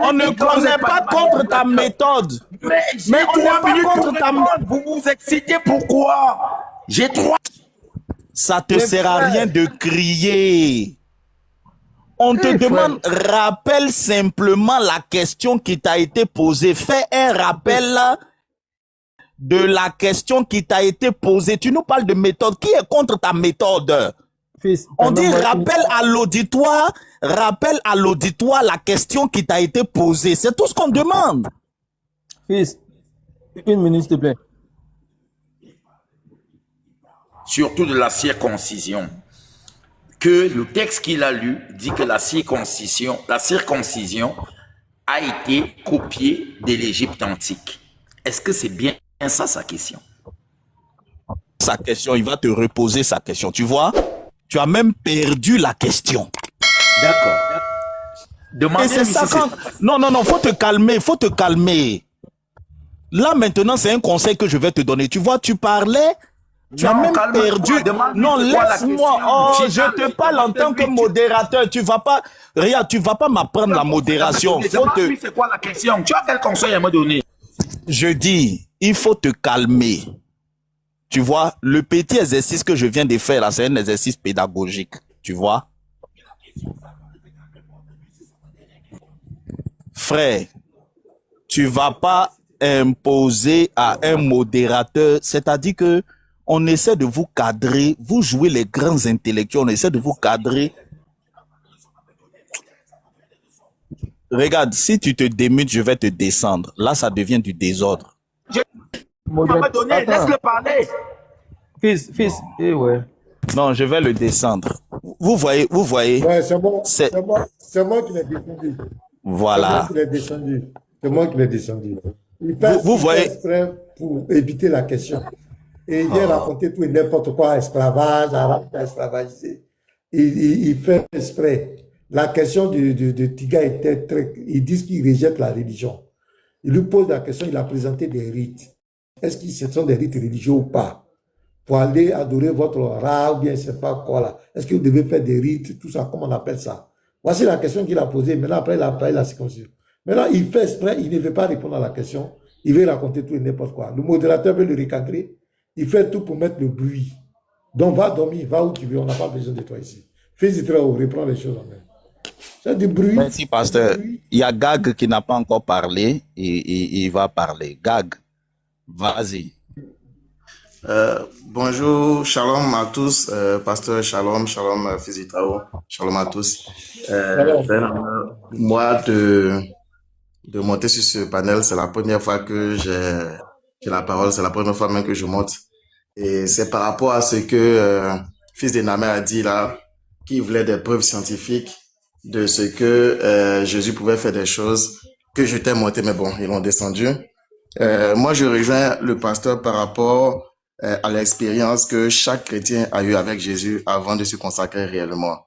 On ne connaît pas contre ta méthode. Mais on n'est pas contre ta méthode. Vous vous excitez pourquoi? J'ai 3. Ça te sert à rien de crier. On te demande, rappelle simplement la question qui t'a été posée. Fais un rappel de la question qui t'a été posée. Tu nous parles de méthode. Qui est contre ta méthode? Fils, on dit rappelle à l'auditoire la question qui t'a été posée. C'est tout ce qu'on demande. Fils, 1 minute s'il te plaît. Surtout de la circoncision. Que le texte qu'il a lu dit que la circoncision a été copiée de l'Égypte antique. Est-ce que c'est bien ça sa question? Sa question, il va te reposer sa question. Tu vois, tu as même perdu la question. D'accord. Et Demandez-lui c'est si ça c'est quand... Non, non, non, faut te calmer, faut te calmer. Là, maintenant, c'est un conseil que je vais te donner. Tu vois, tu parlais, tu as Non, même calme-toi, perdu. demande-lui Non, c'est quoi la laisse-moi. question Oh, finale. je te parle en tant que modérateur. Tu vas pas, regarde, tu vas pas m'apprendre la modération. Faut Demande-lui te... c'est quoi la question. Tu as quel conseil à me donner? Je dis, il faut te calmer. Tu vois, le petit exercice que je viens de faire là, c'est un exercice pédagogique. Tu vois? Frère, tu vas pas imposer à un modérateur, c'est-à-dire que on essaie de vous cadrer, vous jouez les grands intellectuels, on essaie de vous cadrer. Regarde, si tu te démutes, je vais te descendre. Là, ça devient du désordre. On va me donner, laisse-le parler. Fils, eh ouais. Non, je vais le descendre. Vous voyez, Ouais, c'est bon. c'est... C'est moi qui l'ai descendu. Voilà. C'est moi qui l'ai descendu. C'est moi qui l'ai descendu. Il fait, Vous il voyez... fait exprès pour éviter la question. Et il vient raconter tout et n'importe quoi, esclavage, arabe, esclavagisé. Il fait exprès. La question de Tiga était très... Ils disent qu'ils rejettent la religion. Il lui pose la question, il a présenté des rites. Est-ce que ce sont des rites religieux ou pas? Pour aller adorer votre rat ou bien je ne sais pas quoi là. Est-ce que vous devez faire des rites, tout ça, comment on appelle ça? Voici la question qu'il a posée. Maintenant, après, il a parlé de la circoncision. Maintenant, il fait exprès, il ne veut pas répondre à la question. Il veut raconter tout et n'importe quoi. Le modérateur veut le recadrer. Il fait tout pour mettre le bruit. Donc, va dormir, va où tu veux. On n'a pas besoin de toi ici. Fais-y très haut, reprends les choses en main. C'est du bruit. Merci, pasteur. Il y a Gag qui n'a pas encore parlé et il va parler. Gag, vas-y. Bonjour, shalom à tous, pasteur Shalom, shalom Fizitao, shalom à tous. C'est un honneur pour moi de monter sur ce panel. C'est la première fois que j'ai la parole, c'est la première fois même que je monte. Et c'est par rapport à ce que Fils de Namé a dit là, qu'il voulait des preuves scientifiques de ce que Jésus pouvait faire des choses que je t'ai monté, mais bon, ils l'ont descendu. Moi, je rejoins le pasteur par rapport à l'expérience que chaque chrétien a eu avec Jésus avant de se consacrer réellement.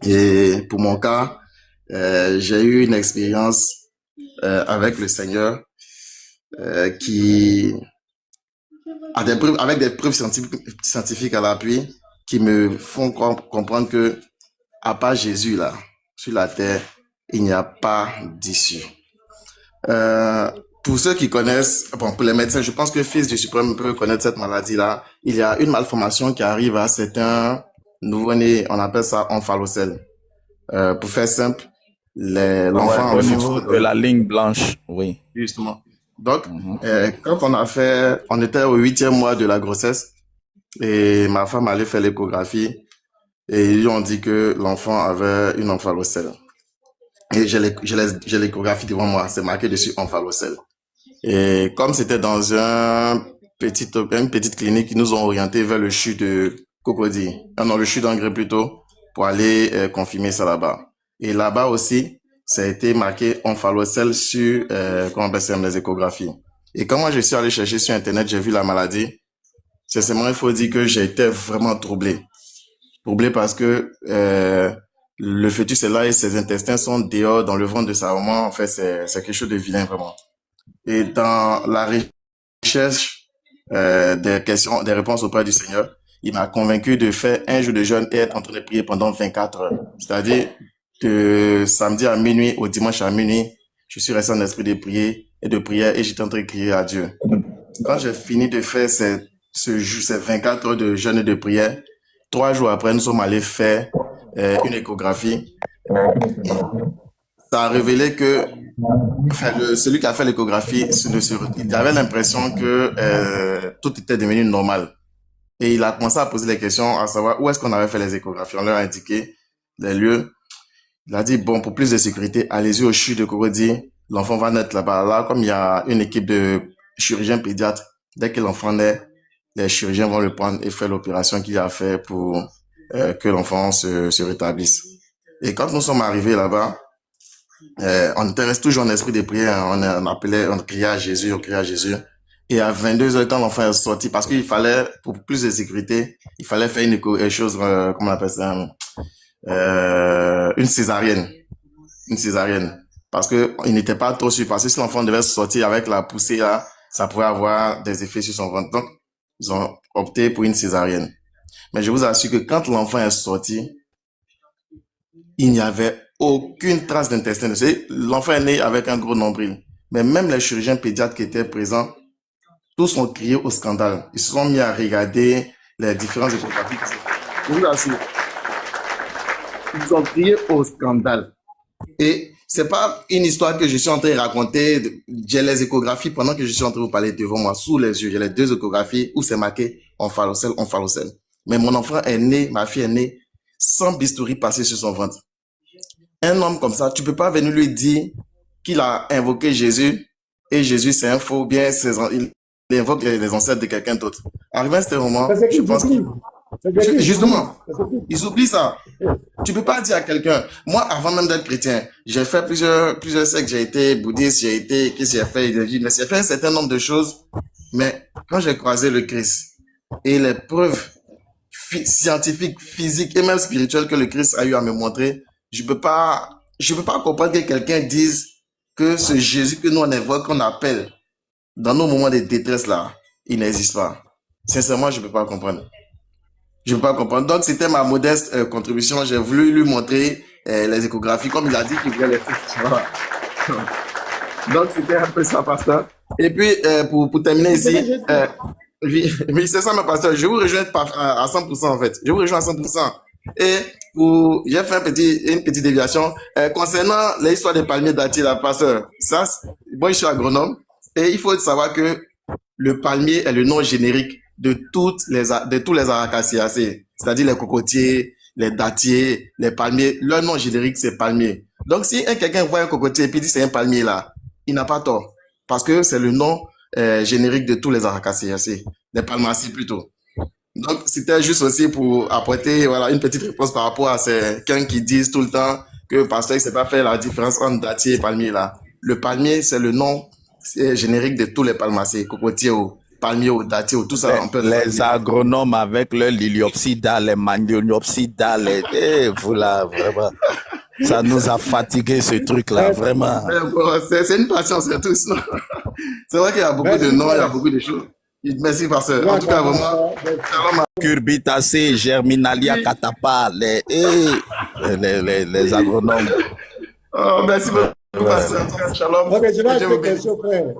Et pour mon cas, j'ai eu une expérience avec le Seigneur qui a des preuves, avec des preuves scientifiques à l'appui qui me font comprendre que à part Jésus là, sur la terre, il n'y a pas d'issue. Pour ceux qui connaissent, bon, pour les médecins, je pense que Fils du Suprême peut connaître cette maladie-là. Il y a une malformation qui arrive à certains nouveau-nés, on appelle ça omphallocèle. Pour faire simple, l'enfant au niveau de la ligne blanche, oui. Justement. Donc, quand on était au 8e mois de la grossesse et ma femme allait faire l'échographie et ils lui ont dit que l'enfant avait une omphallocèle. Et j'ai l'échographie devant moi, c'est marqué dessus omphallocèle. Et comme c'était dans une petite clinique, ils nous ont orientés vers le CHU de Cocody. Non, le CHU d'Angré plutôt, pour aller confirmer ça là-bas. Et là-bas aussi, ça a été marqué omphallocèle sur, comment on appelle ça, les échographies. Et quand moi je suis allé chercher sur Internet, j'ai vu la maladie. Sincèrement, il faut dire que j'ai été vraiment troublé. Troublé parce que le fœtus est là et ses intestins sont dehors dans le ventre de sa maman. En fait, c'est quelque chose de vilain, vraiment. Et dans la recherche des réponses auprès du Seigneur, il m'a convaincu de faire un jour de jeûne et être en train de prier pendant 24 heures. C'est-à-dire, de samedi à minuit au dimanche à minuit, je suis resté en esprit de prier et j'étais en train de crier à Dieu. Quand j'ai fini de faire ces 24 heures de jeûne et de prière, 3 jours après, nous sommes allés faire une échographie. Ça a révélé que celui qui a fait l'échographie, il avait l'impression que tout était devenu normal. Et il a commencé à poser des questions, à savoir où est-ce qu'on avait fait les échographies. On leur a indiqué les lieux. Il a dit, bon, pour plus de sécurité, allez-y au CHU de Cocody. L'enfant va naître là-bas. Là, comme il y a une équipe de chirurgiens pédiatres, dès que l'enfant naît, les chirurgiens vont le prendre et faire l'opération qu'il a fait pour que l'enfant se rétablisse. Et quand nous sommes arrivés là-bas, On était resté toujours en esprit de prière. On criait à Jésus, on criait à Jésus. Et à 22h, quand l'enfant est sorti, parce qu'il fallait, pour plus de sécurité, il fallait faire une chose, comment on appelle ça, une césarienne. Une césarienne. Parce que il n'était pas trop sûr. Parce que si l'enfant devait sortir avec la poussée là, ça pourrait avoir des effets sur son ventre. Donc, ils ont opté pour une césarienne. Mais je vous assure que quand l'enfant est sorti, il n'y avait aucune trace d'intestin. Vous savez, l'enfant est né avec un gros nombril. Mais même les chirurgiens pédiatres qui étaient présents, tous ont crié au scandale. Ils se sont mis à regarder les différentes échographies. Je vous assure. Ils ont crié au scandale. Et c'est pas une histoire que je suis en train de raconter. J'ai les échographies pendant que je suis en train de vous parler devant moi, sous les yeux. J'ai les 2 échographies où c'est marqué omphalocèle, omphalocèle. Mais mon enfant est né, ma fille est née, sans bistouri passé sur son ventre. Un homme comme ça, tu peux pas venir lui dire qu'il a invoqué Jésus et Jésus c'est un faux, bien il invoque les ancêtres de quelqu'un d'autre. Arrivé à ce moment, je pense que justement, ils oublient ça. Tu peux pas dire à quelqu'un, moi avant même d'être chrétien, j'ai fait plusieurs siècles, j'ai été bouddhiste, qu'est-ce que j'ai fait, j'ai fait un certain nombre de choses, mais quand j'ai croisé le Christ et les preuves scientifiques, physiques et même spirituelles que le Christ a eu à me montrer, je peux pas comprendre que quelqu'un dise que ce Jésus que nous on invoque, qu'on appelle dans nos moments de détresse là, il n'existe pas. Sincèrement, je peux pas comprendre. Je peux pas comprendre. Donc, c'était ma modeste contribution. J'ai voulu lui montrer les échographies, comme il a dit qu'il voulait les faire. Voilà. Donc, c'était un peu ça, pasteur. Et puis, pour terminer ici, oui, c'est ça, mon pasteur. Je vous rejoins à 100%, en fait. Je vous rejoins à 100%. Et j'ai fait une petite déviation. Concernant l'histoire des palmiers dattiers, la pasteur, ça, moi, je suis agronome. Et il faut savoir que le palmier est le nom générique de tous les aracacéacées, c'est-à-dire les cocotiers, les dattiers, les palmiers. Leur nom générique, c'est palmier. Donc, si quelqu'un voit un cocotier et puis dit c'est un palmier là, il n'a pas tort. Parce que c'est le nom générique de tous les aracacéacées, les palmacées plutôt. Donc, c'était juste aussi pour apporter une petite réponse par rapport à quelqu'un qui disent tout le temps que le pasteur ne sait pas faire la différence entre dattier et palmier là. Le palmier, c'est le nom générique de tous les palmacées, cocotiers, palmiers, dattiers, tout ça. Les agronomes avec le liliopsida, les maniopsida, vous là, vraiment. Ça nous a fatigué ce truc-là, vraiment. C'est une passion, c'est tout. C'est vrai qu'il y a beaucoup de noms, il y a beaucoup de choses. Merci, pasteur. En tout cas, vraiment. Curbitacées, Germinalia, Catapa, les agronomes. Oh, merci beaucoup, pasteur. Shalom. Ok, je vais ajouter quelque chose, frère.